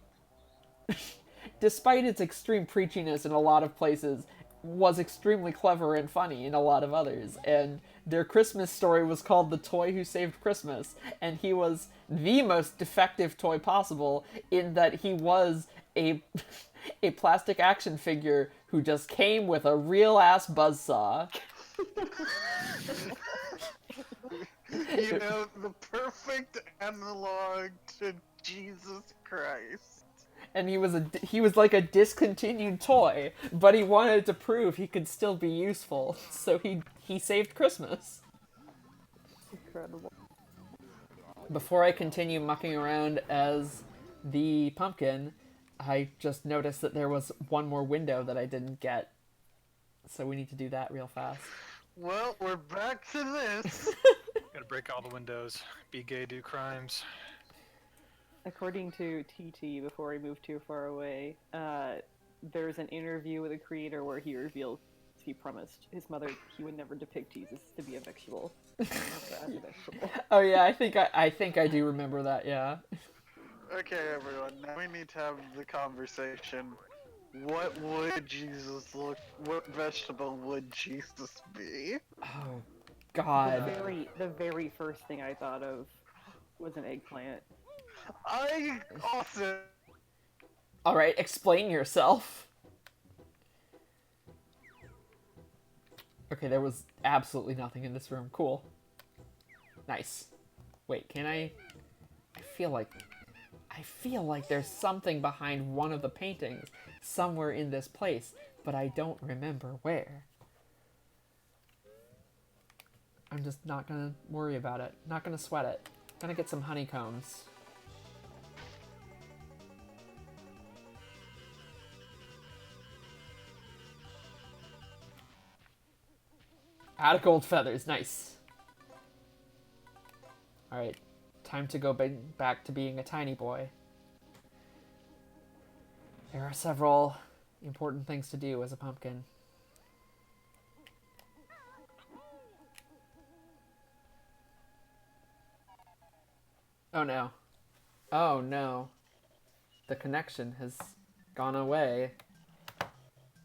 despite its extreme preachiness in a lot of places, was extremely clever and funny in a lot of others. And their Christmas story was called The Toy Who Saved Christmas. And he was the most defective toy possible in that he was a plastic action figure who just came with a real-ass buzzsaw. You know, the perfect analog to Jesus Christ. And he was like a discontinued toy, but he wanted to prove he could still be useful, so he saved Christmas. Incredible. Before I continue mucking around as the pumpkin, I just noticed that there was one more window that I didn't get, so we need to do that real fast. Well, we're back to this. Gotta break all the windows. Be gay, do crimes. According to TT, before he moved too far away, there's an interview with the creator where he reveals he promised his mother he would never depict Jesus to be a vegetable. As a vegetable. Oh yeah, I think I do remember that. Yeah. Okay, everyone, now we need to have the conversation. What would Jesus look? What vegetable would Jesus be? Oh The God. the very first thing I thought of was an eggplant. I also. All right, explain yourself. Okay, there was absolutely nothing in this room. Cool. Nice. Wait, can I... I feel like there's something behind one of the paintings somewhere in this place, but I don't remember where. I'm just not gonna worry about it. Not gonna sweat it. Gonna get some honeycombs. Out of gold feathers, nice. Alright, time to go back to being a tiny boy. There are several important things to do as a pumpkin. Oh no. Oh no. The connection has gone away,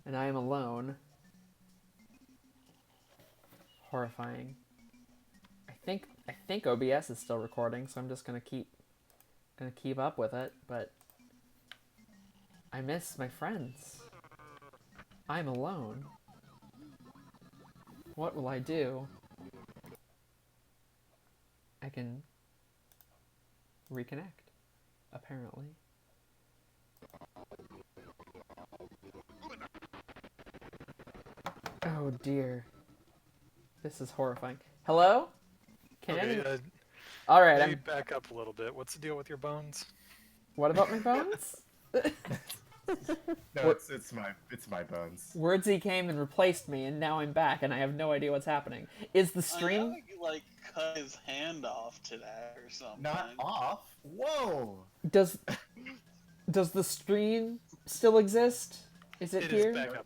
and I am alone. Horrifying. I think OBS is still recording, so I'm just gonna keep up with it, but I miss my friends. I'm alone. What will I do? I can reconnect, apparently. Oh dear. This is horrifying. Hello? Can Okay, anyone... Alright, maybe back up a little bit. What's the deal with your bones? What about my bones? No, it's my bones. Wordsy came and replaced me, and now I'm back, and I have no idea what's happening. Is the I stream... think he, like, cut his hand off today or something. Not off. Whoa. Does the stream still exist? Is it It here? is back up.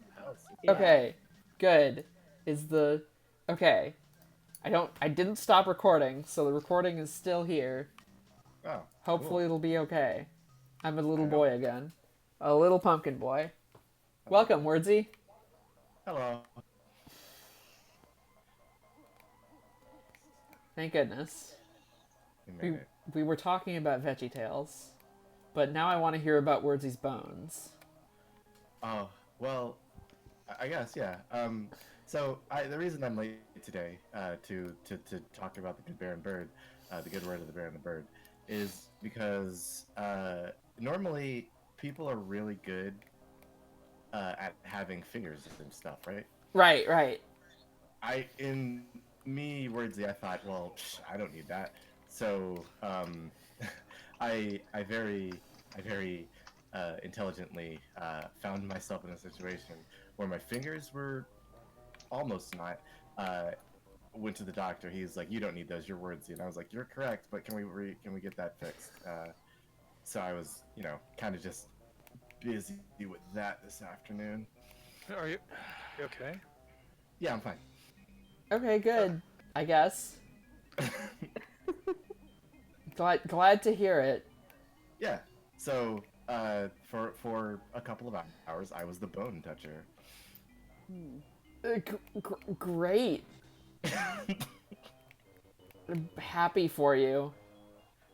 Yeah. Okay, good. Is the... Okay. I didn't stop recording, so the recording is still here. Oh. Hopefully it'll be okay. I'm a little I boy again. A little pumpkin boy. Welcome, Wordsy. Hello. Thank goodness. You made it. We were talking about VeggieTales, but now I want to hear about Wordsy's bones. Oh, well, I guess, yeah. So the reason I'm late today to talk about the good bear and bird, the good word of the bear and the bird, is because normally people are really good at having fingers and stuff, right? Right. In me, Wordsy, I thought, well, I don't need that. So I very intelligently found myself in a situation where my fingers were almost not. Went to the doctor. He's like, "You don't need those. You're Wordsy." And I was like, "You're correct, but can we get that fixed?" So I was, kind of just busy with that this afternoon. Are you okay? Yeah, I'm fine. Okay, good. I guess. Glad to hear it. Yeah. So for a couple of hours, I was the bone toucher. Great. I'm happy for you.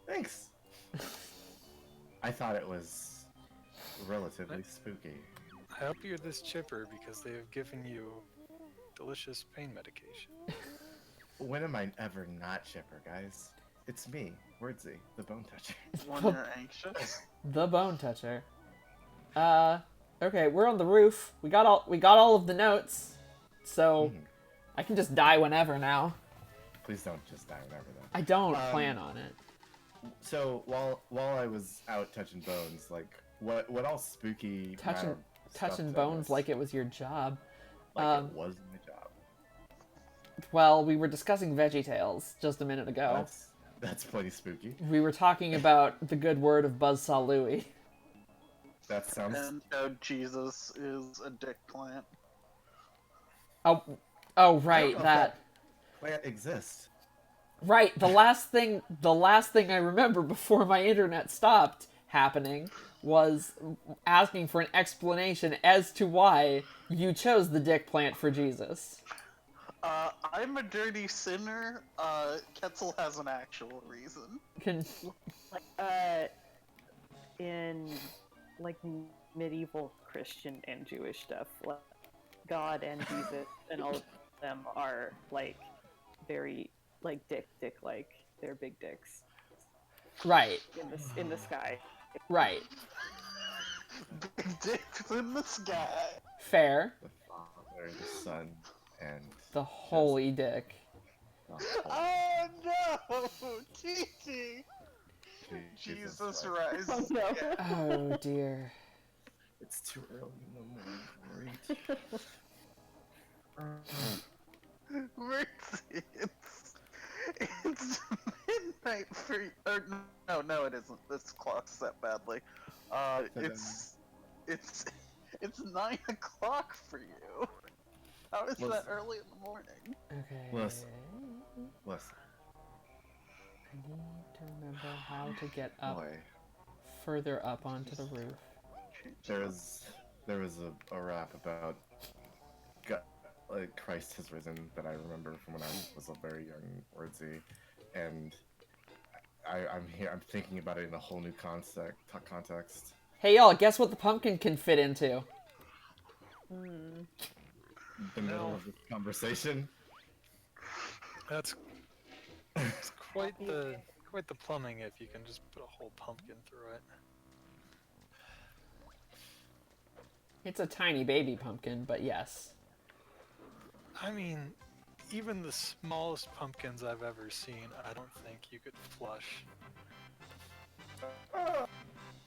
Thanks. I thought it was relatively spooky. I hope you're this chipper because they have given you delicious pain medication. When am I ever not chipper, guys? It's me, Wordsy, the bone toucher. When you're anxious. The bone toucher. Okay, we're on the roof. We got all of the notes. So I can just die whenever now. Please don't just die whenever, though. I don't plan on it. So while I was out touching bones, like what all spooky Touching stuff did I bones miss? like it was your job. Like it was my job. Well, we were discussing VeggieTales just a minute ago. That's plenty spooky. We were talking about the good word of Buzzsaw Louie. That sounds. And how Jesus is a dick plant. Oh, right, know if that. Plant exists. Right, the last thing I remember before my internet stopped happening was asking for an explanation as to why you chose the dick plant for Jesus. I'm a dirty sinner. Ketzel has an actual reason. In like medieval Christian and Jewish stuff, like God and Jesus and all of them are like very like dick like. They're big dicks Right. in the sky. Right. Big dicks in the sky. Fair. The Father, the Son, and The holy dick. the Oh no! TT! Jesus Christ. Christ. Oh no. Oh dear. It's too early in the morning for it. Mercy, it's midnight for you. Or, no, it isn't. This clock's set badly. It's 9 o'clock for you. How is that Listen. early in the morning? Okay. Listen. I need to remember how to get up Boy, further up onto the roof. there was a rap about like Christ has risen that I remember from when I was a very young wordsy, and I'm thinking about it in a whole new context. Hey y'all, guess what the pumpkin can fit into? The middle of this conversation. That's it's quite the plumbing if you can just put a whole pumpkin through it. It's a tiny baby pumpkin, but yes. I mean, even the smallest pumpkins I've ever seen, I don't think you could flush.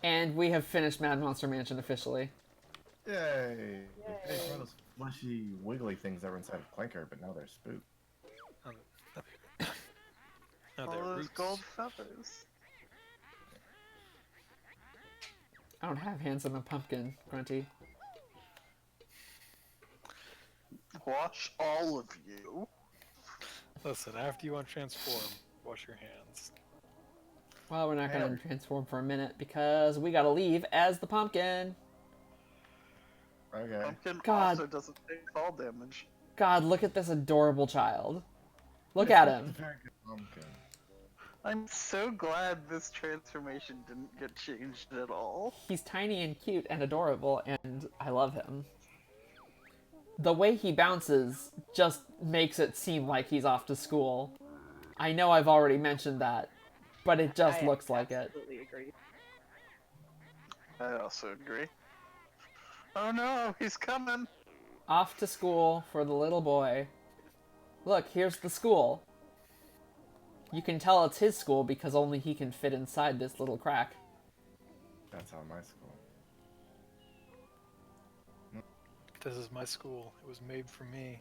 And we have finished Mad Monster Mansion officially. Yay! They finished one of those fleshy, wiggly things that were inside of Clanker, but now they're spooked. No, All they're those roots. gold feathers. I don't have hands on a pumpkin, Grunty. Wash all of you. Listen, after you untransform, wash your hands. Well, we're not gonna transform for a minute because we gotta leave as the pumpkin. Okay. Pumpkin God. also doesn't take fall damage. God, look at this adorable child. Look at It's a him. very good pumpkin. I'm so glad this transformation didn't get changed at all. He's tiny and cute and adorable, and I love him. The way he bounces just makes it seem like he's off to school. I know I've already mentioned that, but it just looks like it. Absolutely agree. I also agree. Oh no, he's coming! Off to school for the little boy. Look, here's the school. You can tell it's his school because only he can fit inside this little crack. That's how my school. This is my school. It was made for me.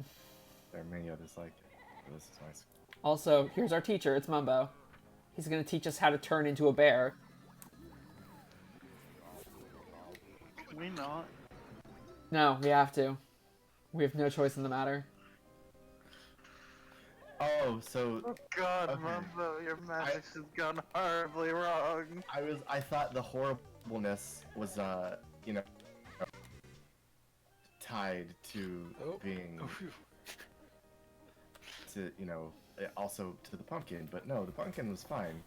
There are many others like it, but this is my school. Also, here's our teacher, it's Mumbo. He's gonna teach us how to turn into a bear. Can we not? No, we have to. We have no choice in the matter. Oh, so Oh god, Okay. Mumbo, your magic has gone horribly wrong. I thought the horribleness was tied to Oh. being Oh, phew. also to the pumpkin, but no, the pumpkin was fine.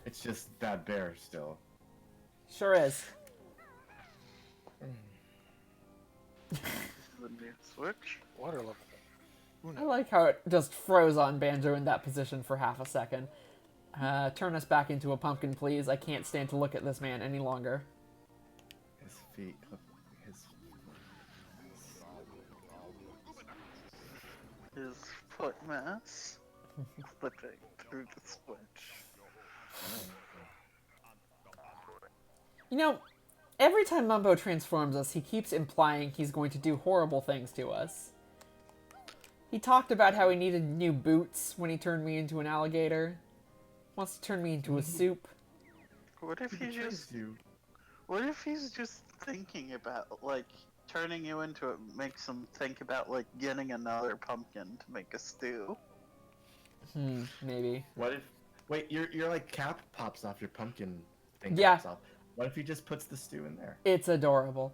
It's just that bear still. Sure is. The new switch. Water level. Who I knows? like how it just froze on Banjo in that position for half a second. Turn us back into a pumpkin, please. I can't stand to look at this man any longer. His feet, His foot mass slipping through the switch. You know, every time Mumbo transforms us, he keeps implying he's going to do horrible things to us. He talked about how he needed new boots when he turned me into an alligator. Wants to turn me into a soup. What if he he betrays just? you. What if he's just thinking about like turning you into it makes him think about like getting another pumpkin to make a stew? Maybe. What if? Wait, your like cap pops off, your pumpkin thing Yeah. pops off. What if he just puts the stew in there? It's adorable.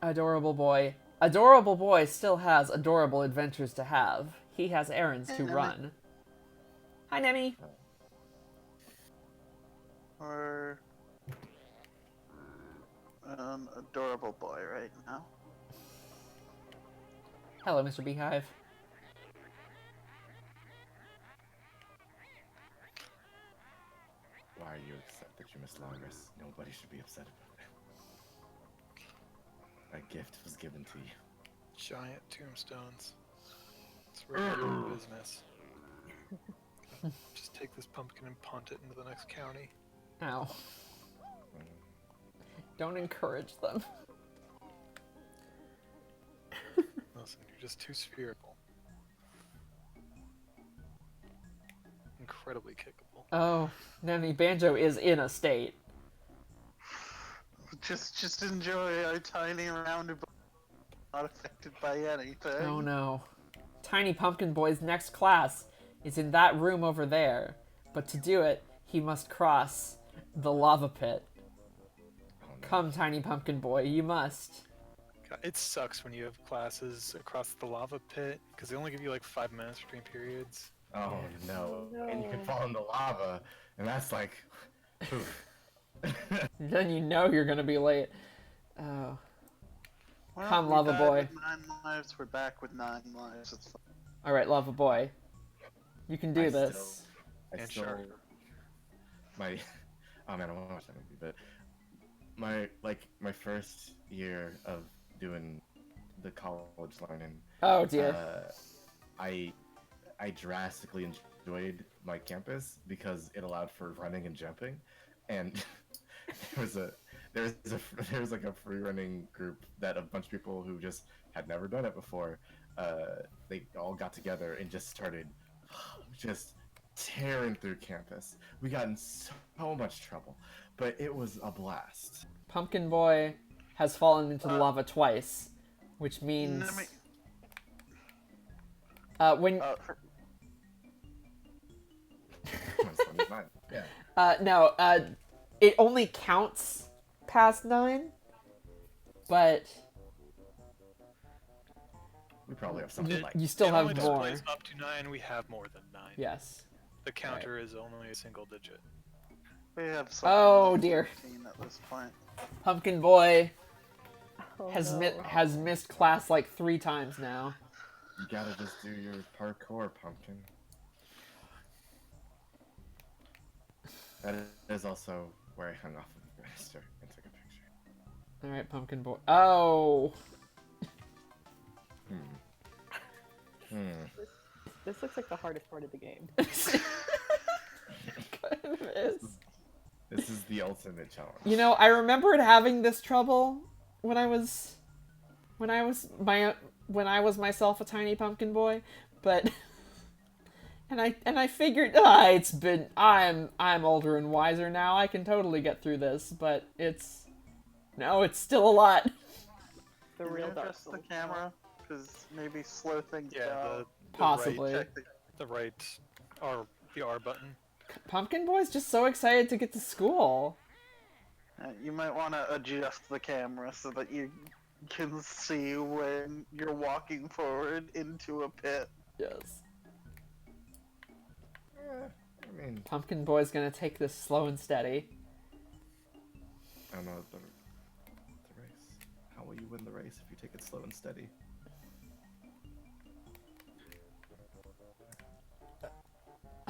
Adorable boy. Adorable boy still has adorable adventures to have. He has errands to Nemi. run. Hi, Nemi. Or an adorable boy right now. Hello, Mr. Beehive. are you upset that you missed Longres? Nobody should be upset about it. A gift was given to you. Giant tombstones. It's regular business. Just take this pumpkin and punt it into the next county. Ow. Don't encourage them. Listen, you're just too spherical. Incredibly kickable. Oh, Nemi, Banjo is in a state. Just enjoy our tiny roundabout, not affected by anything. Oh no. Tiny Pumpkin Boy's next class is in that room over there. But to do it, he must cross the lava pit. Oh, no. Come, Tiny Pumpkin Boy, you must. God, it sucks when you have classes across the lava pit, because they only give you like 5 minutes between periods. Oh no. No. And you can fall in the lava, and that's like, oof. Then you know you're gonna be late. Oh. Well, Come, we Lava died Boy. with 9 lives, we're back with 9 lives. It's fine. Alright, Lava Boy. You can do I this. I And still, shark. my, oh man, I want to watch that movie, but my first year of doing the college learning, Oh dear. I drastically enjoyed my campus because it allowed for running and jumping, and there was like a free running group that a bunch of people who just had never done it before, they all got together and just started just tearing through campus. We got in so much trouble, but it was a blast. Pumpkin Boy has fallen into the lava twice, which means Nemi- when for- Yeah. it only counts past 9, but We probably have something like you still It have only more. displays up to 9, we have more than 9. Yes. The counter is only a single digit. we have something Oh like dear. 15 at this point. Pumpkin Boy Oh, has no. has missed class like 3 times now. you gotta just do your parkour, Pumpkin. That is also where I hung off of the register and took a picture. Alright, Pumpkin Boy. Oh! This looks like the hardest part of the game. Kind of is. This is the ultimate challenge. You know, I remembered having this trouble when I was myself a tiny pumpkin boy, but and I figured I'm older and wiser now. I can totally get through this, but it's still a lot. The Can real you Dark adjust the Souls. camera? Because maybe slow things Yeah, down. the Possibly. right, Check the the right R, the R button. Pumpkin Boy's just so excited to get to school. You might want to adjust the camera so that you can see when you're walking forward into a pit. Yes. I mean, Pumpkin Boy's gonna take this slow and steady. I don't know the race. How will you win the race if you take it slow and steady?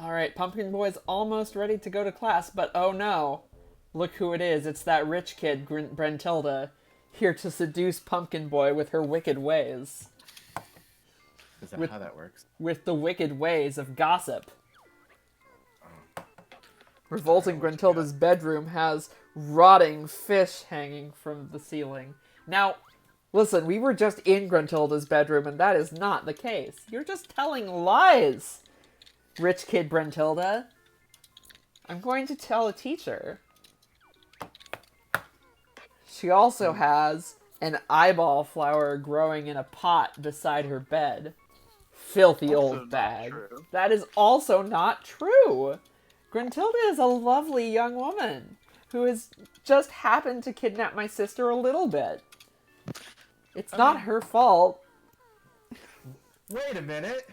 Alright, Pumpkin Boy's almost ready to go to class, but oh no. Look who it is. It's that rich kid, Brentilda, here to seduce Pumpkin Boy with her wicked ways. Is that With- how that works? With the wicked ways of gossip. Revolting Grentilda's bedroom has rotting fish hanging from the ceiling. Now, listen, we were just in Grentilda's bedroom, and that is not the case. You're just telling lies, rich kid Brentilda. I'm going to tell a teacher. She also has an eyeball flower growing in a pot beside her bed. Filthy Also old not bag. true. That is also not true. Grentilda is a lovely young woman who has just happened to kidnap my sister a little bit. It's not her fault. Wait a minute!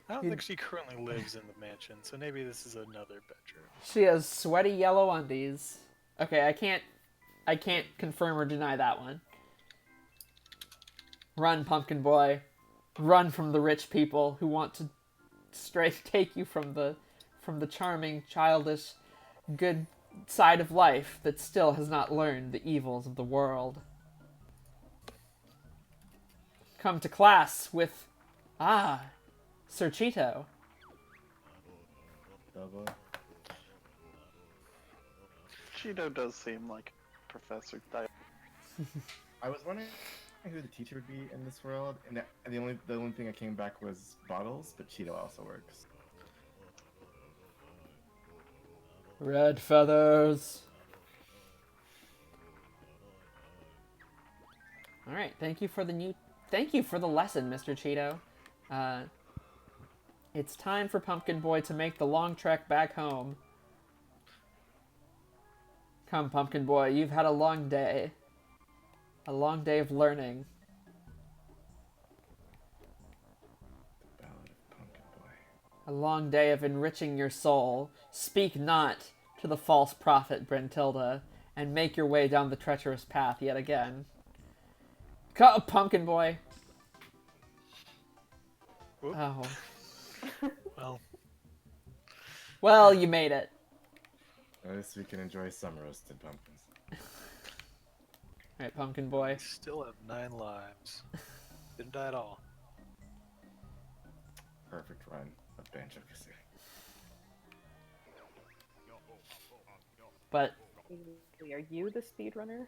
I don't think she currently lives in the mansion, so maybe this is another bedroom. She has sweaty yellow undies. Okay, I can't confirm or deny that one. Run, pumpkin boy. Run from the rich people who want to straight take you from the charming, childish, good side of life that still has not learned the evils of the world. Come to class with, Sir Cheeto. Double. Cheeto does seem like Professor type. I was wondering who the teacher would be in this world, and the only thing that came back was Bottles, but Cheeto also works. Red feathers. All right, thank you for the lesson, Mr. Cheeto. It's time for Pumpkin Boy to make the long trek back home. Come, Pumpkin Boy, you've had a long day. A long day of learning. The Ballad of Pumpkin Boy. A long day of enriching your soul. Speak not to the false prophet, Brentilda, and make your way down the treacherous path yet again. Come, Pumpkin Boy. Whoop. Oh. Well, Well, you made it. At least we can enjoy some roasted pumpkins. Alright, Pumpkin Boy. I still have 9 lives. Didn't die at all. Perfect run of Banjo-Kazooie. But Are you the speedrunner?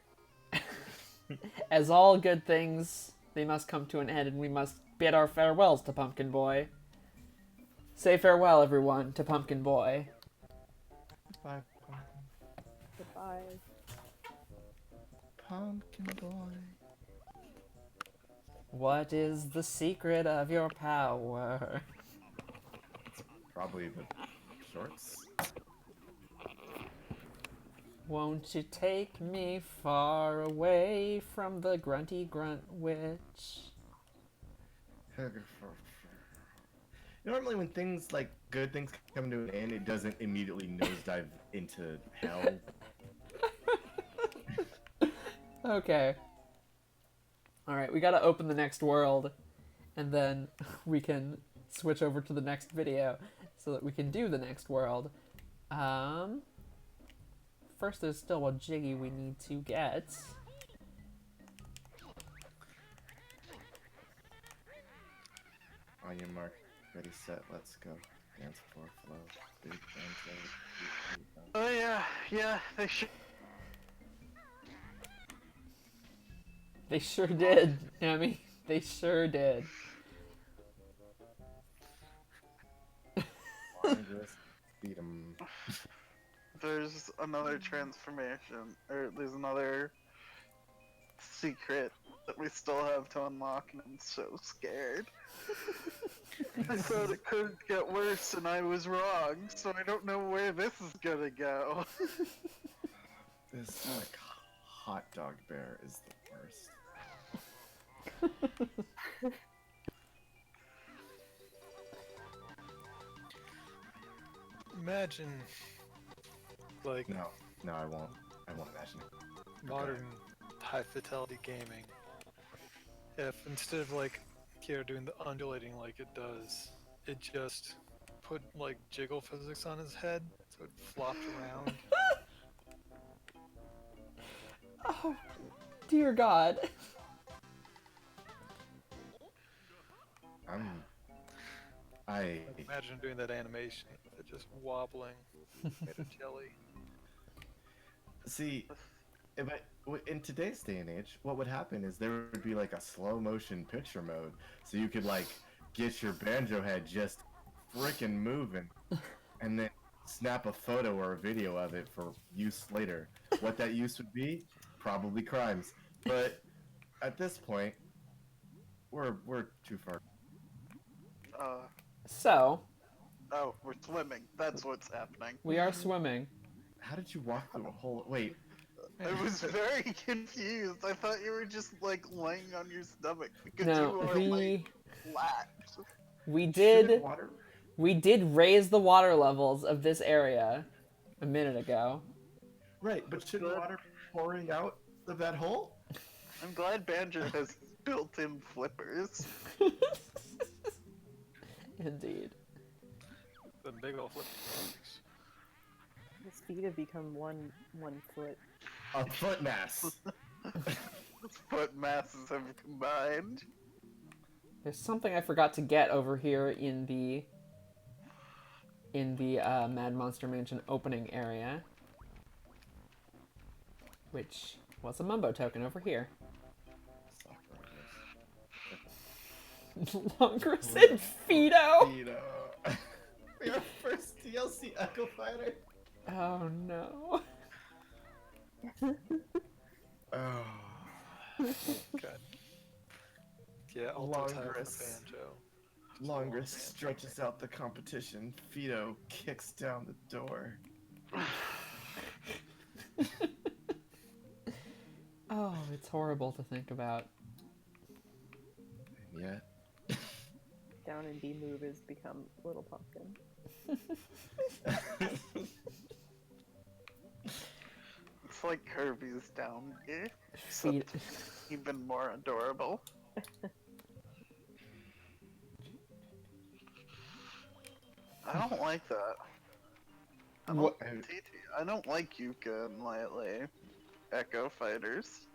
as all good things, they must come to an end, and we must bid our farewells to Pumpkin Boy. Say farewell, everyone, to Pumpkin Boy. Bye, Goodbye. Pumpkin Boy. What is the secret of your power? Probably the shorts. Won't you take me far away from the grunty grunt witch? Normally when things like good things come to an end, it doesn't immediately nosedive into hell. Okay. Alright, we gotta open the next world, and then we can switch over to the next video so that we can do the next world. First there's still a Jiggy we need to get. On your mark, ready, set, let's go. Dance floor, flow, big dance, Oh yeah, they should. They sure did, Emmy. They sure did. Beat 'em. There's another transformation, or there's another secret that we still have to unlock, and I'm so scared. I thought it could get worse, and I was wrong, so I don't know where this is gonna go. This like hot dog bear is the worst. Imagine, like, No, I won't. I won't imagine it. modern high fidelity gaming. If instead of like, doing the undulating like it does, it just put like jiggle physics on his head, so it flopped around. Oh, dear God. I Imagine doing that animation, it just wobbling, made of jelly. see. In today's day and age, what would happen is there would be like a slow motion picture mode, so you could like get your banjo head just frickin' moving, and then snap a photo or a video of it for use later. What that use would be? Probably crimes. But at this point, we're too far. So, Oh, we're swimming. That's what's happening. we are swimming. How did you walk through a whole? Wait, I was very confused. I thought you were just like laying on your stomach because No, you are like flat. we shouldn't did water? we did raise the water levels of this area a minute ago. Right, but shouldn't water be pouring out of that hole? I'm glad Banjo has built-in flippers. Indeed. The big old flip. His feet have become one foot. A foot mass. Foot masses have combined. There's something I forgot to get over here in the Mad Monster Mansion opening area, which was a Mumbo token over here. Longrus and Fido. Fido. Your first DLC Echo Fighter. Oh no. Oh. God. Yeah, Alto Type Longrus. Banjo. Longrus stretches out the competition. Fido kicks down the door. Oh, it's horrible to think about. And yet. Down and B move has become Little Pumpkin. It's like Kirby's down here, Feet. except even more adorable. I don't like that. What? I don't like Yuka and Lele Echo Fighters.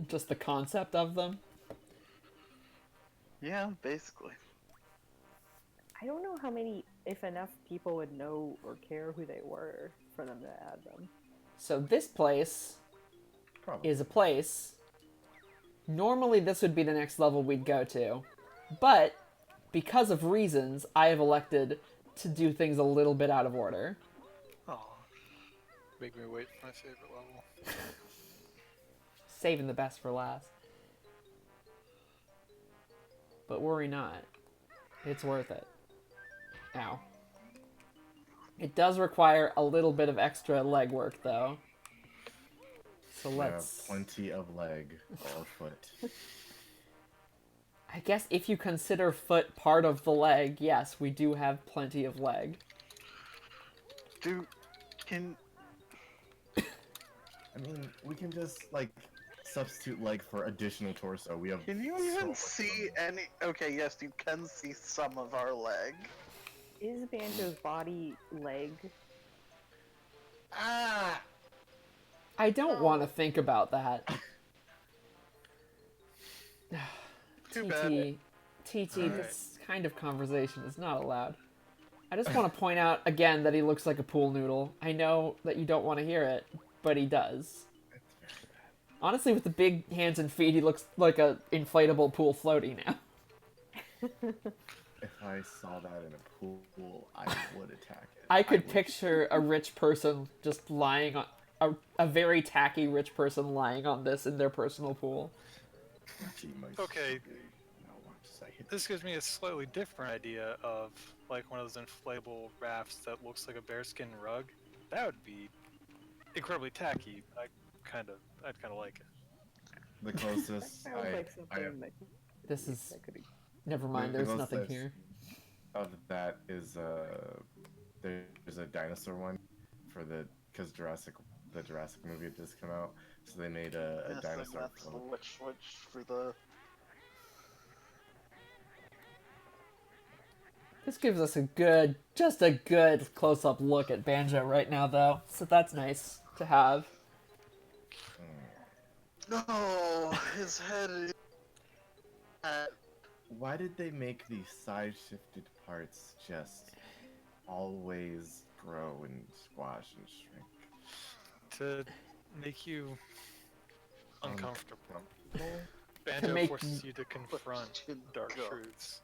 Just the concept of them. Yeah, basically. I don't know how many, if enough people would know or care who they were for them to add them. So this place Probably. is a place. Normally this would be the next level we'd go to, but because of reasons, I have elected to do things a little bit out of order. Aw. Make me wait for my favorite level. Saving the best for last. But worry not. It's worth it. Ow. It does require a little bit of extra legwork, though. So let's... plenty of leg or foot. I guess if you consider foot part of the leg, yes, we do have plenty of leg. Dude, can... I mean, we can just, like, substitute leg for additional torso. We have. Can you so even much see any... Okay, yes, you can see some of our leg. Is Banjo's body leg? Ah! I don't want to think about that. Too bad. TT, Alright. this kind of conversation is not allowed. I just want to point out again that he looks like a pool noodle. I know that you don't want to hear it, but he does. Honestly, with the big hands and feet, he looks like a inflatable pool floaty now. If I saw that in a pool, I would attack it. I could would- picture a rich person just lying on a very tacky rich person lying on this in their personal pool. Okay. This gives me a slightly different idea of like one of those inflatable rafts that looks like a bearskin rug. That would be incredibly tacky. I'd kind of like it. The closest That was like I something that, This is... that could be. Never mind, there's Wait, nothing what's this? here. of that is there's a dinosaur one for because the Jurassic movie had just come out, so they made a Yes, like dinosaur that's the float. which for the... This gives us just a good close-up look at Banjo right now, though. So that's nice to have. No, his head is... Why did they make these side-shifted parts just always grow and squash and shrink? To make you uncomfortable. Banjo To make forces you to confront dark God. truths.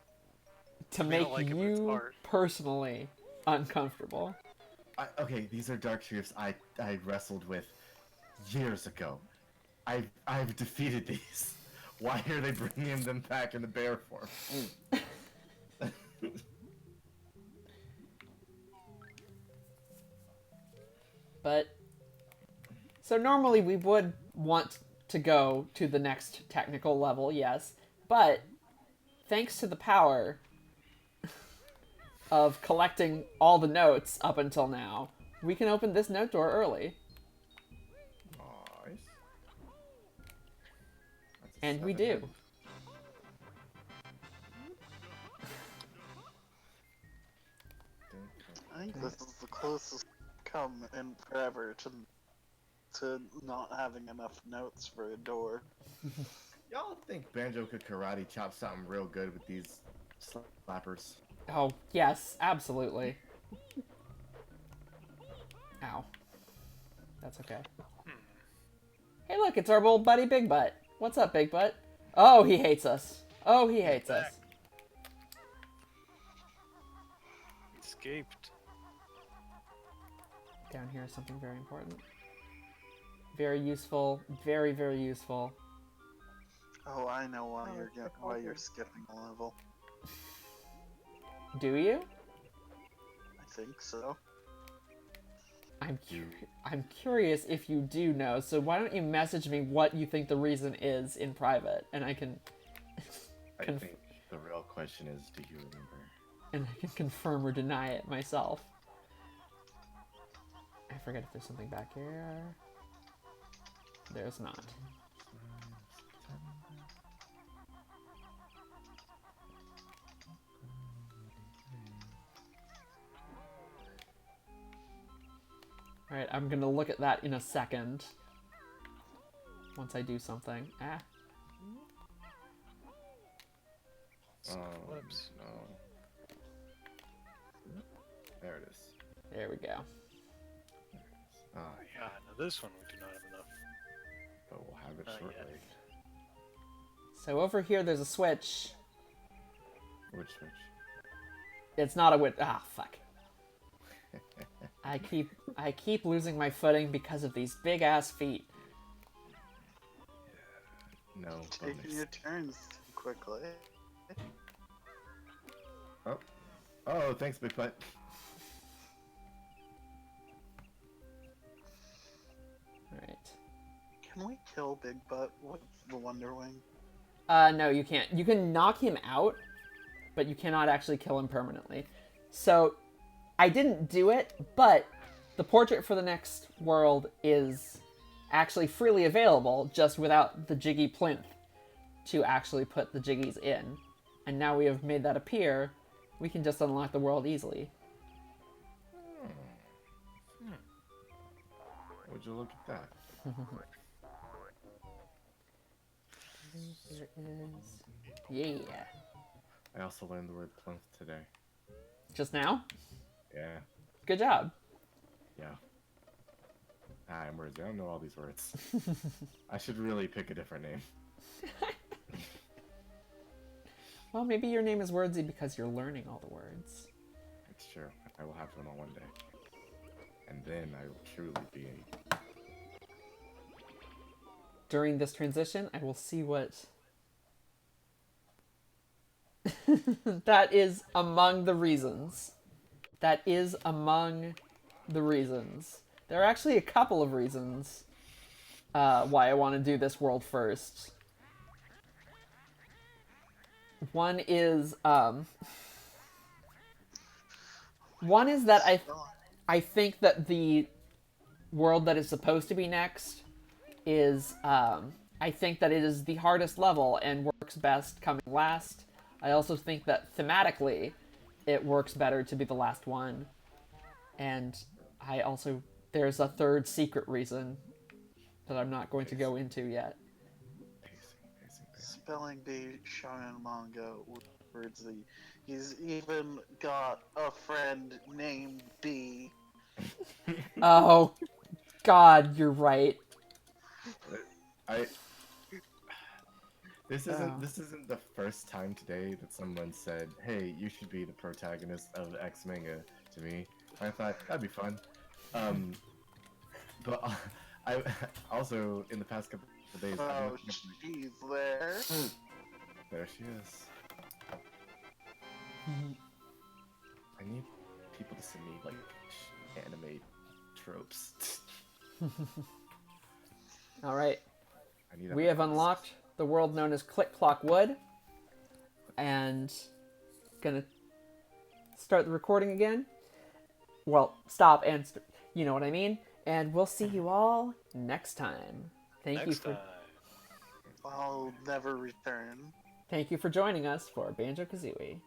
To We make don't like it, but it's you art. personally uncomfortable. Okay, these are dark truths I wrestled with years ago. I've defeated these. Why are they bringing them back in the bear form? But so normally we would want to go to the next technical level, yes. But thanks to the power of collecting all the notes up until now, we can open this note door early. Nice. That's a And we 7. do. I think this is the closest come in forever to not having enough notes for a door. Y'all think Banjo could karate chop something real good with these slappers? Oh, yes, absolutely. Ow. That's okay. Hey, look, it's our old buddy Big Butt. What's up, Big Butt? Oh, he hates us. Oh, he hates us. Escaped. Down here is something very important. Very useful. Very, very useful. Oh, I know why Oh, you're it's why the you're culprit. skipping a level. Do you? I think so. I'm curious if you do know, so why don't you message me what you think the reason is in private, and I can I Conf- think the real question is, do you remember? confirm or deny it myself. I forget if there's something back here. There's not. Alright, I'm gonna look at that in a second. Once I do something. Ah. Oh, Whoops. no. There it is. There we go. Ah, yeah, Ah, now this one we do not have enough. but we'll have it Not shortly. yet. So over here there's a switch. Which switch? It's not a wit. Ah, fuck. I keep losing my footing because of these big ass feet. No Taking bonus. your turns too quickly. Oh, thanks, Big Butt. Alright. Can we kill Big Butt with the Wonder Wing? No, you can't. You can knock him out, but you cannot actually kill him permanently. So, I didn't do it, but the portrait for the next world is actually freely available, just without the Jiggy plinth to actually put the Jiggies in. And now we have made that appear, we can just unlock the world easily. Would you look at that? There is... Yeah. I also learned the word plinth today. Just now? Yeah, Good job. yeah. I'm words. I don't know all these words. I should really pick a different name. Well, maybe your name is Wordsy because you're learning all the words. It's true. I will have one on one day. And then I will truly be a... During this transition, I will see what... That is among the reasons. That is among the reasons. There are actually a couple of reasons why I want to do this world first. One is that I think that the world that is supposed to be next is I think that it is the hardest level and works best coming last. I also think that thematically it works better to be the last one. And I also there's a third secret reason that I'm not going to go into yet. Pacing. Spelling bee shonen manga with Wordsy. He's even got a friend named B. Oh God, you're right. This Oh. isn't the first time today that someone said, "Hey, you should be the protagonist of X manga" to me. I thought that'd be fun. But I also in the past couple of days. I've Oh, looked up- she's there. There she is. I need people to send me like anime tropes. All right. I need We have unlocked the world known as Click Clock Wood, and gonna start the recording again. Well, stop and you know what I mean. And we'll see you all next time. Thank Next time. I'll never return. you for joining us for Banjo-Kazooie.